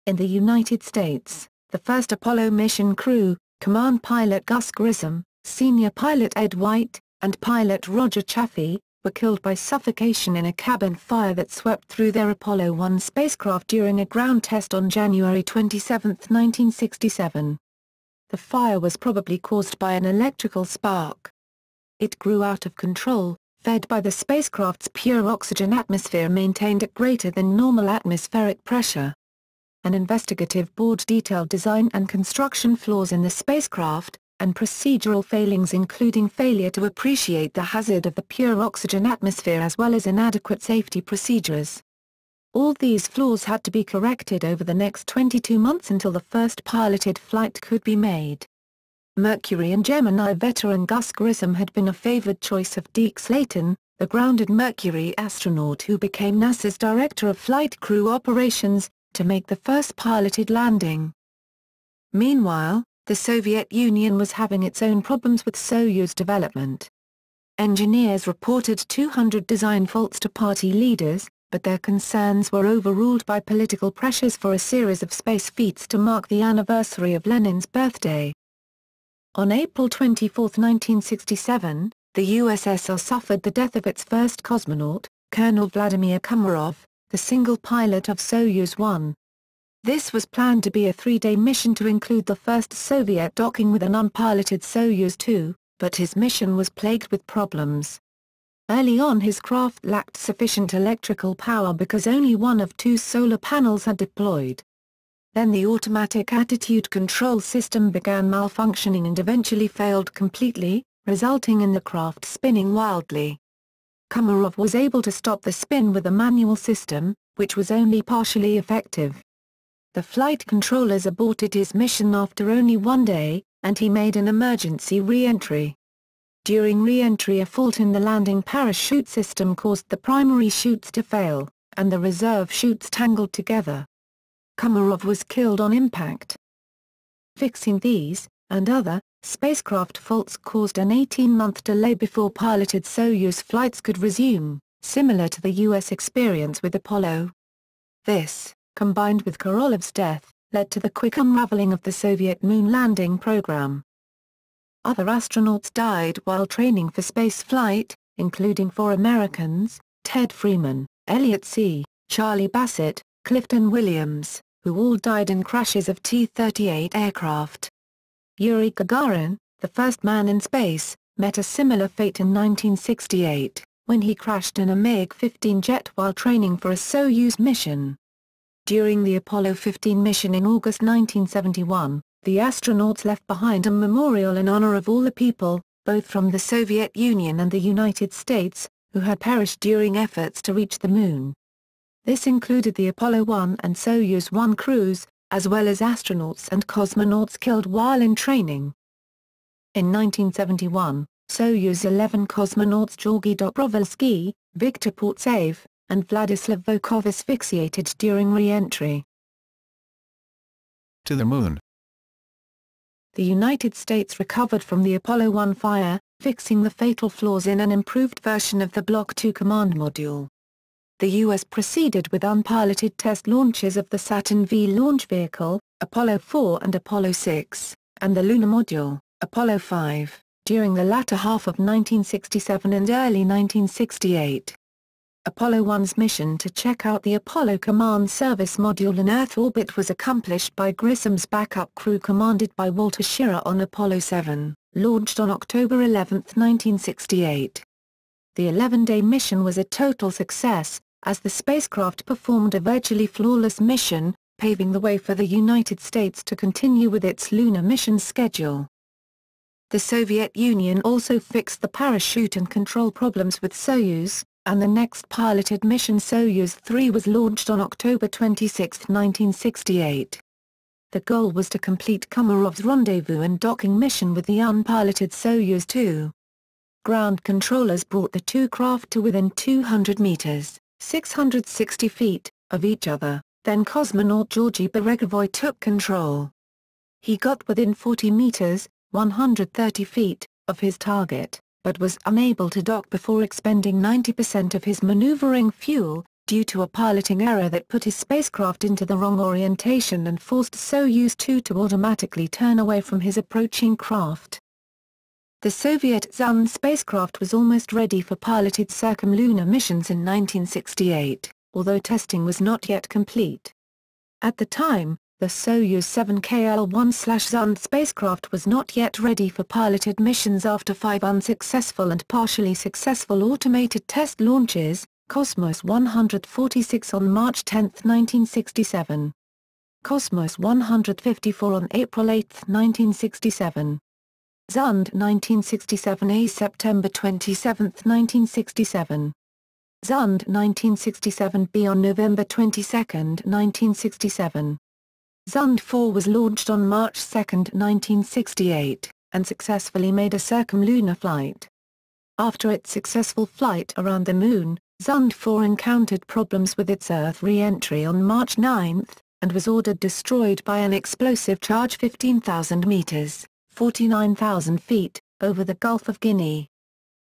In the United States, the first Apollo mission crew, command pilot Gus Grissom, senior pilot Ed White, and pilot Roger Chaffee, were killed by suffocation in a cabin fire that swept through their Apollo 1 spacecraft during a ground test on January 27, 1967. The fire was probably caused by an electrical spark. It grew out of control, fed by the spacecraft's pure oxygen atmosphere maintained at greater than normal atmospheric pressure. An investigative board detailed design and construction flaws in the spacecraft, and procedural failings including failure to appreciate the hazard of the pure oxygen atmosphere as well as inadequate safety procedures. All these flaws had to be corrected over the next 22 months until the first piloted flight could be made. Mercury and Gemini veteran Gus Grissom had been a favored choice of Deke Slayton, the grounded Mercury astronaut who became NASA's Director of Flight Crew Operations, to make the first piloted landing. Meanwhile, the Soviet Union was having its own problems with Soyuz development. Engineers reported 200 design faults to party leaders, but their concerns were overruled by political pressures for a series of space feats to mark the anniversary of Lenin's birthday. On April 24, 1967, the USSR suffered the death of its first cosmonaut, Colonel Vladimir Komarov, the single pilot of Soyuz 1. This was planned to be a 3-day mission to include the first Soviet docking with an unpiloted Soyuz 2, but his mission was plagued with problems. Early on his craft lacked sufficient electrical power because only one of 2 solar panels had deployed. Then the automatic attitude control system began malfunctioning and eventually failed completely, resulting in the craft spinning wildly. Komarov was able to stop the spin with a manual system, which was only partially effective. The flight controllers aborted his mission after only 1 day, and he made an emergency re-entry. During re-entry a fault in the landing parachute system caused the primary chutes to fail, and the reserve chutes tangled together. Komarov was killed on impact. Fixing these, and other, spacecraft faults caused an 18-month delay before piloted Soyuz flights could resume, similar to the U.S. experience with Apollo. This, combined with Korolov's death, led to the quick unraveling of the Soviet moon landing program. Other astronauts died while training for spaceflight, including 4 Americans, Ted Freeman, Elliot C., Charlie Bassett, Clifton Williams, who all died in crashes of T-38 aircraft. Yuri Gagarin, the first man in space, met a similar fate in 1968, when he crashed in a MiG-15 jet while training for a Soyuz mission. During the Apollo 15 mission in August 1971, the astronauts left behind a memorial in honor of all the people, both from the Soviet Union and the United States, who had perished during efforts to reach the Moon. This included the Apollo 1 and Soyuz 1 crews, as well as astronauts and cosmonauts killed while in training. In 1971, Soyuz 11 cosmonauts Georgy Dobrovolsky, Viktor Portsev, and Vladislav Volkov asphyxiated during re-entry. To the Moon. The United States recovered from the Apollo 1 fire, fixing the fatal flaws in an improved version of the Block II command module. The U.S. proceeded with unpiloted test launches of the Saturn V launch vehicle, Apollo 4 and Apollo 6, and the lunar module, Apollo 5, during the latter half of 1967 and early 1968. Apollo 1's mission to check out the Apollo Command Service module in Earth orbit was accomplished by Grissom's backup crew commanded by Walter Schirra on Apollo 7, launched on October 11, 1968. The 11-day mission was a total success, as the spacecraft performed a virtually flawless mission, paving the way for the United States to continue with its lunar mission schedule. The Soviet Union also fixed the parachute and control problems with Soyuz, and the next piloted mission Soyuz 3 was launched on October 26, 1968. The goal was to complete Komarov's rendezvous and docking mission with the unpiloted Soyuz 2. Ground controllers brought the two craft to within 200 meters, 660 feet, of each other, then cosmonaut Georgy Beregovoy took control. He got within 40 meters, 130 feet, of his target, but was unable to dock before expending 90% of his maneuvering fuel, due to a piloting error that put his spacecraft into the wrong orientation and forced Soyuz 2 to automatically turn away from his approaching craft. The Soviet Zund spacecraft was almost ready for piloted circumlunar missions in 1968, although testing was not yet complete. At the time, the Soyuz 7KL-1/Zund spacecraft was not yet ready for piloted missions after 5 unsuccessful and partially successful automated test launches, Cosmos 146 on March 10, 1967. Cosmos 154 on April 8, 1967. Zund 1967A September 27, 1967. Zund 1967B on November 22, 1967. Zund 4 was launched on March 2, 1968, and successfully made a circumlunar flight. After its successful flight around the Moon, Zund 4 encountered problems with its Earth re-entry on March 9, and was ordered destroyed by an explosive charge 15,000 meters, 49,000 feet, over the Gulf of Guinea.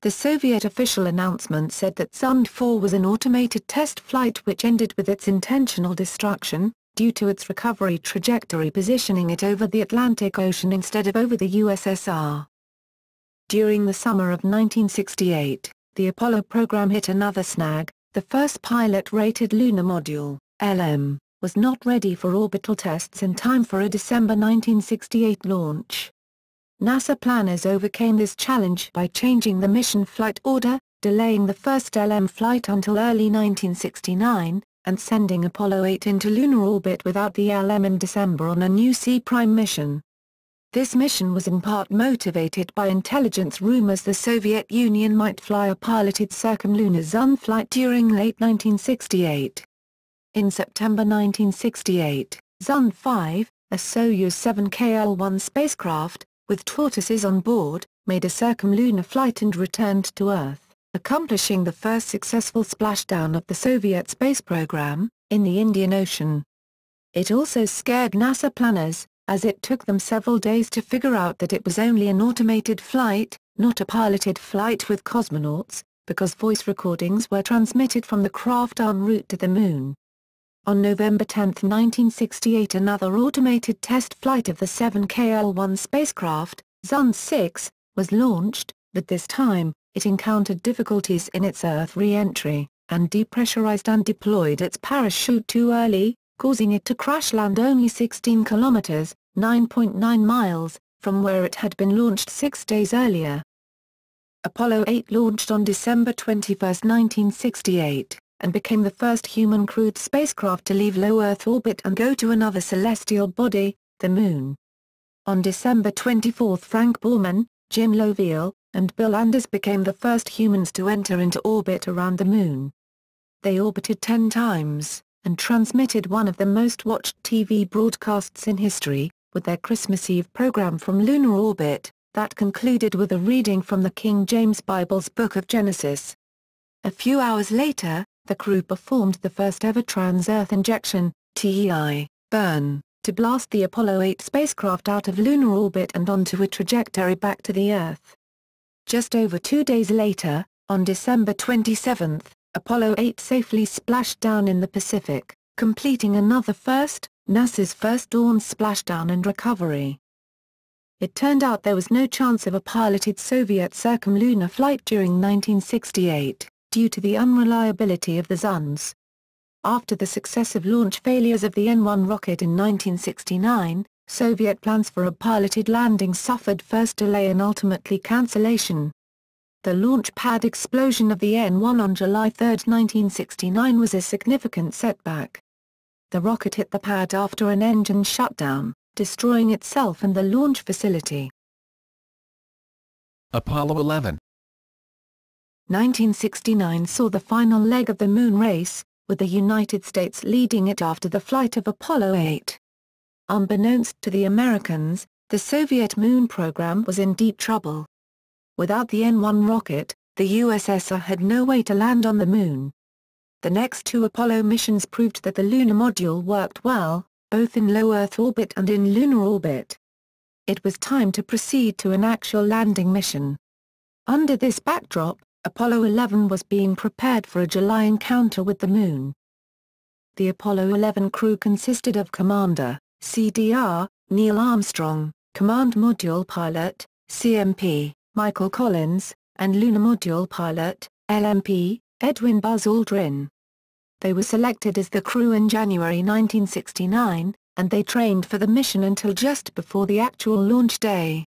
The Soviet official announcement said that Zund 4 was an automated test flight which ended with its intentional destruction, due to its recovery trajectory positioning it over the Atlantic Ocean instead of over the USSR. During the summer of 1968, the Apollo program hit another snag. The first pilot-rated lunar module, LM, was not ready for orbital tests in time for a December 1968 launch. NASA planners overcame this challenge by changing the mission flight order, delaying the first LM flight until early 1969, and sending Apollo 8 into lunar orbit without the LM in December on a new C' mission. This mission was in part motivated by intelligence rumors the Soviet Union might fly a piloted circumlunar Zund flight during late 1968. In September 1968, Zund 5, a Soyuz 7KL-1 spacecraft, with tortoises on board, made a circumlunar flight and returned to Earth, accomplishing the first successful splashdown of the Soviet space program, in the Indian Ocean. It also scared NASA planners, as it took them several days to figure out that it was only an automated flight, not a piloted flight with cosmonauts, because voice recordings were transmitted from the craft en route to the Moon. On November 10, 1968, another automated test flight of the 7KL-1 spacecraft, Zond-6, was launched, but this time, it encountered difficulties in its Earth re-entry, and depressurized and deployed its parachute too early, causing it to crash-land only 16 kilometers, 9.9 miles, from where it had been launched 6 days earlier. Apollo 8 launched on December 21, 1968, and became the first human-crewed spacecraft to leave low Earth orbit and go to another celestial body, the Moon. On December 24, Frank Borman, Jim Lovell, and Bill Anders became the first humans to enter into orbit around the Moon. They orbited 10 times, and transmitted one of the most-watched TV broadcasts in history, with their Christmas Eve program from lunar orbit, that concluded with a reading from the King James Bible's Book of Genesis. A few hours later, the crew performed the first-ever trans-Earth injection, TEI, burn, to blast the Apollo 8 spacecraft out of lunar orbit and onto a trajectory back to the Earth. Just over 2 days later, on December 27, Apollo 8 safely splashed down in the Pacific, completing another first, NASA's first dawn splashdown and recovery. It turned out there was no chance of a piloted Soviet circumlunar flight during 1968, due to the unreliability of the Zonds. After the successive launch failures of the N-1 rocket in 1969, Soviet plans for a piloted landing suffered first delay and ultimately cancellation. The launch pad explosion of the N-1 on July 3, 1969 was a significant setback. The rocket hit the pad after an engine shutdown, destroying itself and the launch facility. Apollo 11. 1969 saw the final leg of the Moon race, with the United States leading it after the flight of Apollo 8. Unbeknownst to the Americans, the Soviet Moon program was in deep trouble. Without the N-1 rocket, the USSR had no way to land on the Moon. The next 2 Apollo missions proved that the lunar module worked well, both in low Earth orbit and in lunar orbit. It was time to proceed to an actual landing mission. Under this backdrop, Apollo 11 was being prepared for a July encounter with the Moon. The Apollo 11 crew consisted of Commander, CDR, Neil Armstrong, Command Module Pilot, CMP, Michael Collins, and Lunar Module Pilot, LMP, Edwin Buzz Aldrin. They were selected as the crew in January 1969, and they trained for the mission until just before the actual launch day.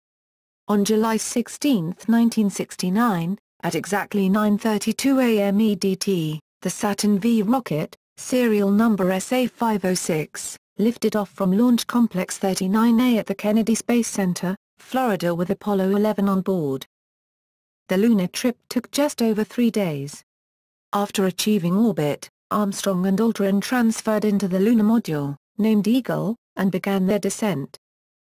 On July 16, 1969, at exactly 9:32 a.m. EDT, the Saturn V rocket, serial number SA-506, lifted off from Launch Complex 39A at the Kennedy Space Center, Florida with Apollo 11 on board. The lunar trip took just over 3 days. After achieving orbit, Armstrong and Aldrin transferred into the lunar module, named Eagle, and began their descent.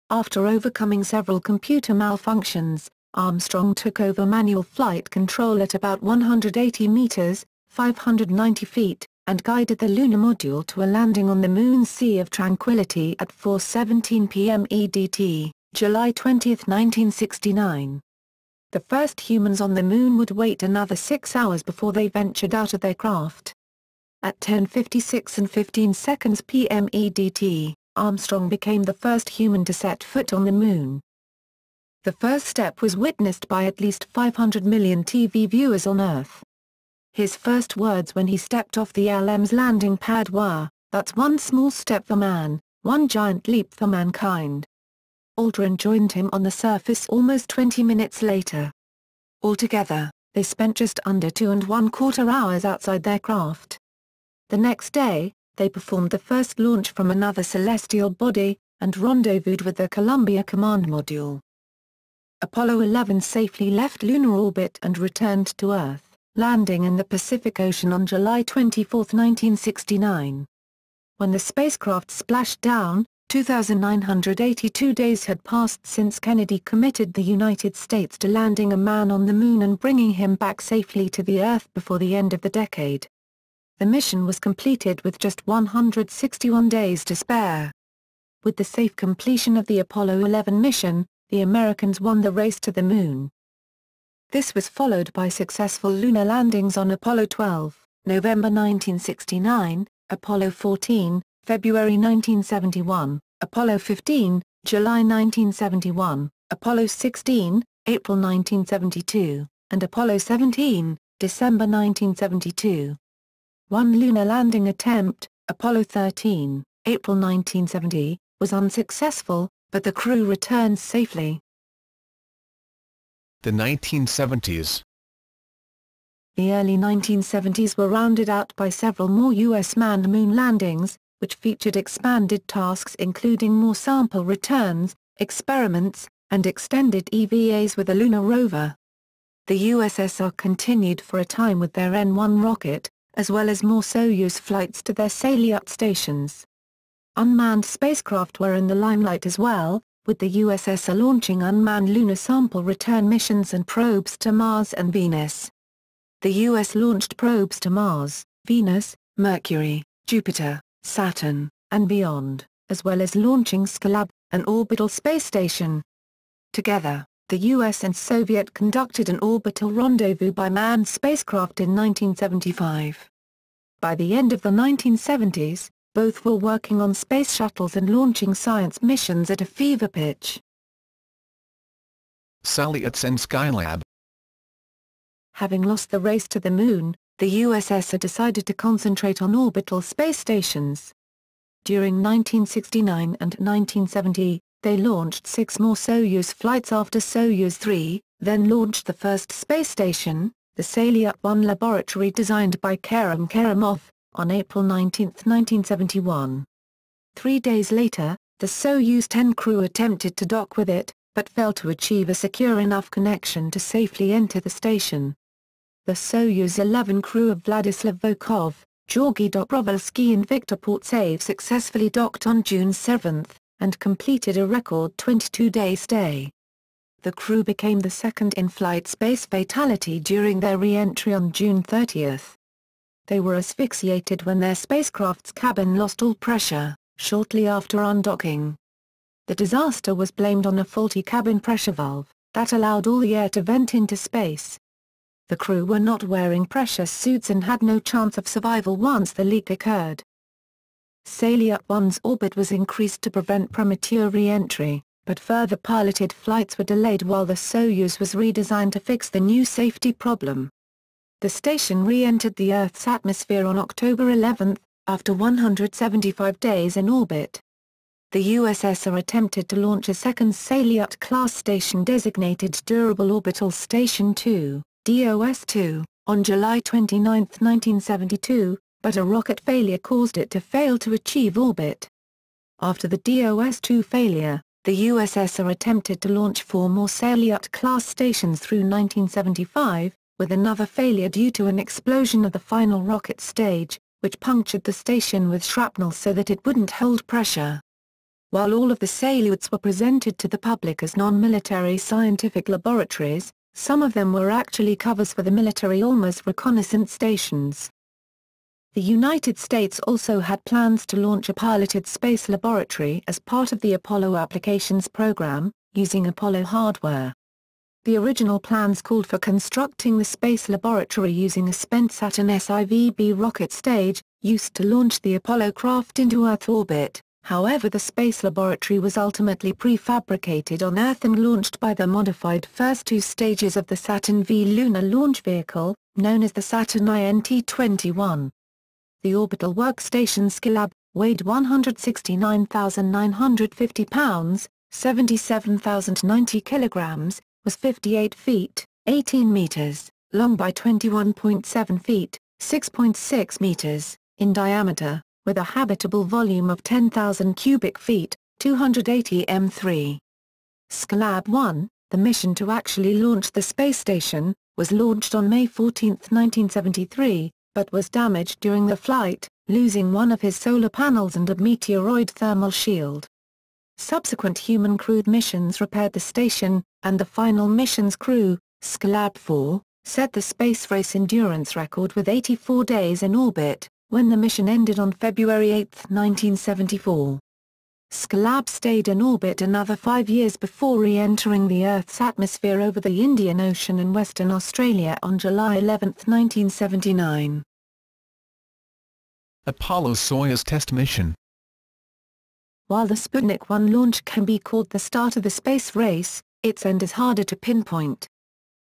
After overcoming several computer malfunctions, Armstrong took over manual flight control at about 180 meters, 590 feet, and guided the lunar module to a landing on the Moon's Sea of Tranquility at 4:17 p.m. EDT, July 20, 1969. The first humans on the Moon would wait another 6 hours before they ventured out of their craft. At 10:56 and 15 seconds p.m. EDT, Armstrong became the first human to set foot on the Moon. The first step was witnessed by at least 500 million TV viewers on Earth. His first words when he stepped off the LM's landing pad were, "That's one small step for man, one giant leap for mankind." Aldrin joined him on the surface almost 20 minutes later. Altogether, they spent just under 2¼ hours outside their craft. The next day, they performed the first launch from another celestial body, and rendezvoused with the Columbia Command Module. Apollo 11 safely left lunar orbit and returned to Earth, landing in the Pacific Ocean on July 24, 1969. When the spacecraft splashed down, 2,982 days had passed since Kennedy committed the United States to landing a man on the Moon and bringing him back safely to the Earth before the end of the decade. The mission was completed with just 161 days to spare. with the safe completion of the Apollo 11 mission, the Americans won the race to the Moon. This was followed by successful lunar landings on Apollo 12, November 1969, Apollo 14, February 1971, Apollo 15, July 1971, Apollo 16, April 1972, and Apollo 17, December 1972. One lunar landing attempt, Apollo 13, April 1970, was unsuccessful, but the crew returned safely. The 1970s. The early 1970s were rounded out by several more U.S. manned moon landings, which featured expanded tasks including more sample returns, experiments, and extended EVAs with a lunar rover. The USSR continued for a time with their N-1 rocket, as well as more Soyuz flights to their Salyut stations. Unmanned spacecraft were in the limelight as well, with the USSR launching unmanned lunar sample return missions and probes to Mars and Venus. The U.S. launched probes to Mars, Venus, Mercury, Jupiter, Saturn, and beyond, as well as launching Skylab, an orbital space station. Together, the U.S. and Soviet conducted an orbital rendezvous by manned spacecraft in 1975. By the end of the 1970s, both were working on space shuttles and launching science missions at a fever pitch. Salyuts and Skylab. Having lost the race to the Moon, the USSR decided to concentrate on orbital space stations. During 1969 and 1970, they launched 6 more Soyuz flights after Soyuz 3, then launched the first space station, the Salyut-1 laboratory designed by Kerimov, on April 19, 1971. 3 days later, the Soyuz 10 crew attempted to dock with it, but failed to achieve a secure enough connection to safely enter the station. The Soyuz 11 crew of Vladislav Volkov, Georgy Dobrovolsky and Viktor Portsev successfully docked on June 7, and completed a record 22-day stay. The crew became the second in-flight space fatality during their re-entry on June 30. They were asphyxiated when their spacecraft's cabin lost all pressure, shortly after undocking. The disaster was blamed on a faulty cabin pressure valve, that allowed all the air to vent into space. The crew were not wearing pressure suits and had no chance of survival once the leak occurred. Salyut-1's orbit was increased to prevent premature re-entry, but further piloted flights were delayed while the Soyuz was redesigned to fix the new safety problem. The station re-entered the Earth's atmosphere on October 11, after 175 days in orbit. The USSR attempted to launch a second Salyut-class station designated Durable Orbital Station 2, DOS-2, on July 29, 1972, but a rocket failure caused it to fail to achieve orbit. After the DOS-2 failure, the USSR attempted to launch 4 more Salyut-class stations through 1975, with another failure due to an explosion of the final rocket stage, which punctured the station with shrapnel so that it wouldn't hold pressure. While all of the Salyuts were presented to the public as non-military scientific laboratories, some of them were actually covers for the military almost reconnaissance stations. The United States also had plans to launch a piloted space laboratory as part of the Apollo Applications Program, using Apollo hardware. The original plans called for constructing the space laboratory using a spent Saturn SIVB rocket stage, used to launch the Apollo craft into Earth orbit. However, the space laboratory was ultimately prefabricated on Earth and launched by the modified first 2 stages of the Saturn V lunar launch vehicle, known as the Saturn INT-21. The orbital workstation Skylab, weighed 169,950 pounds, 77,090 kilograms, was 58 feet, 18 meters, long by 21.7 feet, 6.6 meters, in diameter, with a habitable volume of 10,000 cubic feet, 280 m3. Skylab-1, the mission to actually launch the space station, was launched on May 14, 1973, but was damaged during the flight, losing one of his solar panels and a meteoroid thermal shield. Subsequent human-crewed missions repaired the station, and the final mission's crew, Skylab-4, set the space race endurance record with 84 days in orbit, when the mission ended on February 8, 1974. Skylab stayed in orbit another 5 years before re-entering the Earth's atmosphere over the Indian Ocean and Western Australia on July 11, 1979. Apollo-Soyuz Test Mission. While the Sputnik 1 launch can be called the start of the space race, its end is harder to pinpoint.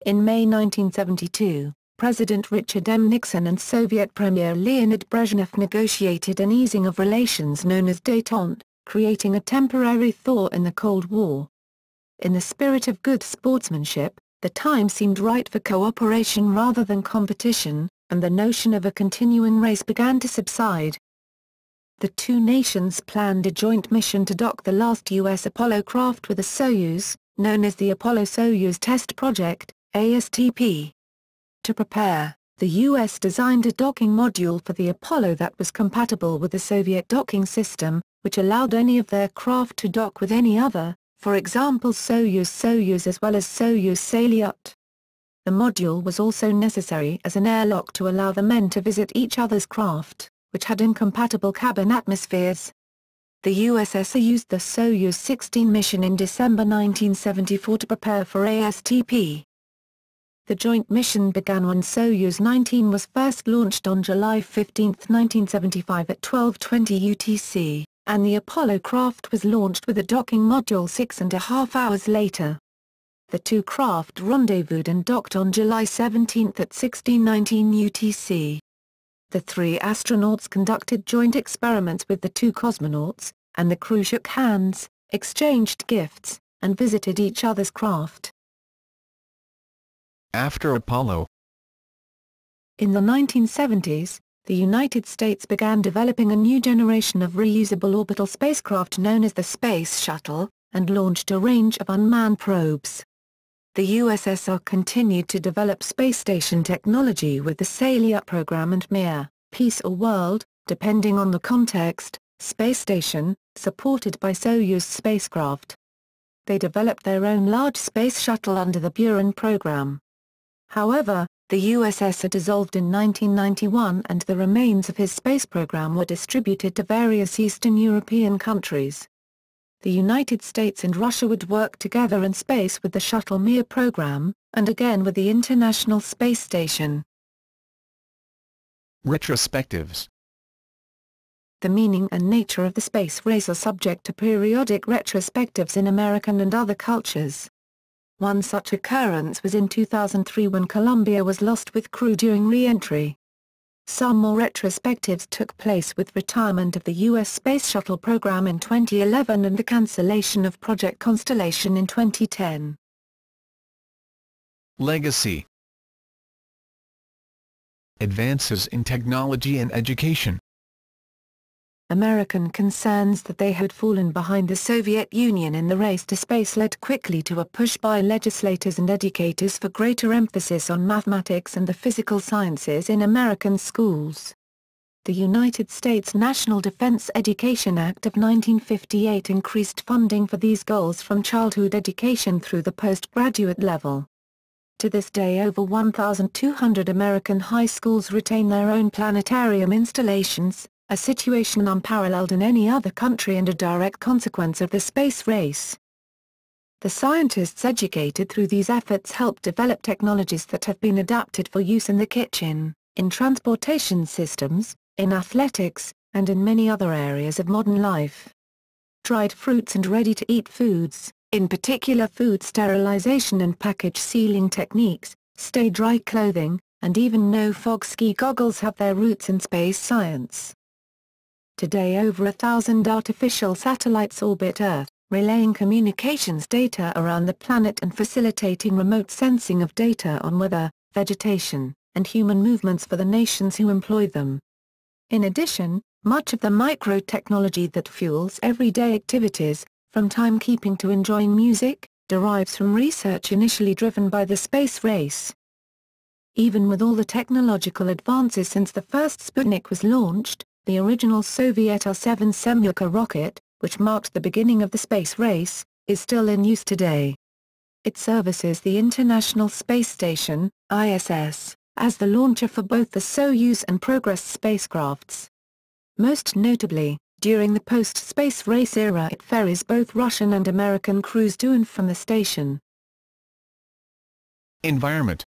In May 1972, President Richard M. Nixon and Soviet Premier Leonid Brezhnev negotiated an easing of relations known as détente, creating a temporary thaw in the Cold War. In the spirit of good sportsmanship, the time seemed right for cooperation rather than competition, and the notion of a continuing race began to subside. The two nations planned a joint mission to dock the last U.S. Apollo craft with a Soyuz, known as the Apollo-Soyuz Test Project, ASTP. To prepare, the U.S. designed a docking module for the Apollo that was compatible with the Soviet docking system, which allowed any of their craft to dock with any other, for example Soyuz as well as Soyuz Salyut. The module was also necessary as an airlock to allow the men to visit each other's craft, which had incompatible cabin atmospheres. The USSR used the Soyuz 16 mission in December 1974 to prepare for ASTP. The joint mission began when Soyuz 19 was first launched on July 15, 1975 at 12:20 UTC, and the Apollo craft was launched with a docking module 6.5 hours later. The two craft rendezvoused and docked on July 17 at 16:19 UTC. The three astronauts conducted joint experiments with the two cosmonauts, and the crew shook hands, exchanged gifts, and visited each other's craft. After Apollo. In the 1970s, the United States began developing a new generation of reusable orbital spacecraft known as the Space Shuttle, and launched a range of unmanned probes. The USSR continued to develop space station technology with the Salyut program and Mir, Peace or World, depending on the context, space station, supported by Soyuz spacecraft. They developed their own large space shuttle under the Buran program. However, the USSR dissolved in 1991 and the remains of his space program were distributed to various Eastern European countries. The United States and Russia would work together in space with the Shuttle Mir program, and again with the International Space Station. Retrospectives. The meaning and nature of the space race are subject to periodic retrospectives in American and other cultures. One such occurrence was in 2003 when Columbia was lost with crew during re-entry. Some more retrospectives took place with retirement of the U.S. Space Shuttle program in 2011 and the cancellation of Project Constellation in 2010. Legacy. Advances in technology and education. American concerns that they had fallen behind the Soviet Union in the race to space led quickly to a push by legislators and educators for greater emphasis on mathematics and the physical sciences in American schools. The United States National Defense Education Act of 1958 increased funding for these goals from childhood education through the postgraduate level. To this day over 1,200 American high schools retain their own planetarium installations, a situation unparalleled in any other country and a direct consequence of the space race. The scientists educated through these efforts helped develop technologies that have been adapted for use in the kitchen, in transportation systems, in athletics, and in many other areas of modern life. Dried fruits and ready-to-eat foods, in particular food sterilization and package sealing techniques, stay-dry clothing, and even no-fog ski goggles have their roots in space science. Today over 1,000 artificial satellites orbit Earth, relaying communications data around the planet and facilitating remote sensing of data on weather, vegetation, and human movements for the nations who employ them. In addition, much of the microtechnology that fuels everyday activities, from timekeeping to enjoying music, derives from research initially driven by the space race. Even with all the technological advances since the first Sputnik was launched, the original Soviet R-7 Semyonka rocket, which marked the beginning of the space race, is still in use today. It services the International Space Station, ISS, as the launcher for both the Soyuz and Progress spacecrafts. Most notably, During the post-space race era it ferries both Russian and American crews to and from the station. Environment.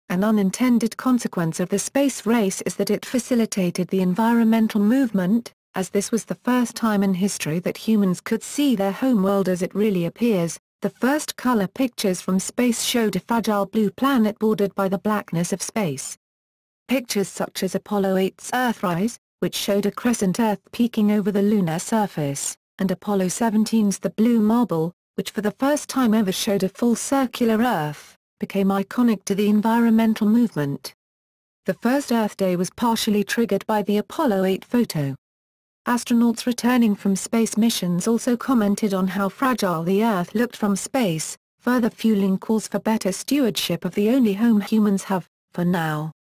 An unintended consequence of the space race is that it facilitated the environmental movement, as this was the first time in history that humans could see their homeworld as it really appears. The first color pictures from space showed a fragile blue planet bordered by the blackness of space. Pictures such as Apollo 8's Earthrise, which showed a crescent Earth peeking over the lunar surface, and Apollo 17's The Blue Marble, which for the first time ever showed a full circular Earth, became iconic to the environmental movement. The first Earth Day was partially triggered by the Apollo 8 photo. Astronauts returning from space missions also commented on how fragile the Earth looked from space, further fueling calls for better stewardship of the only home humans have, for now.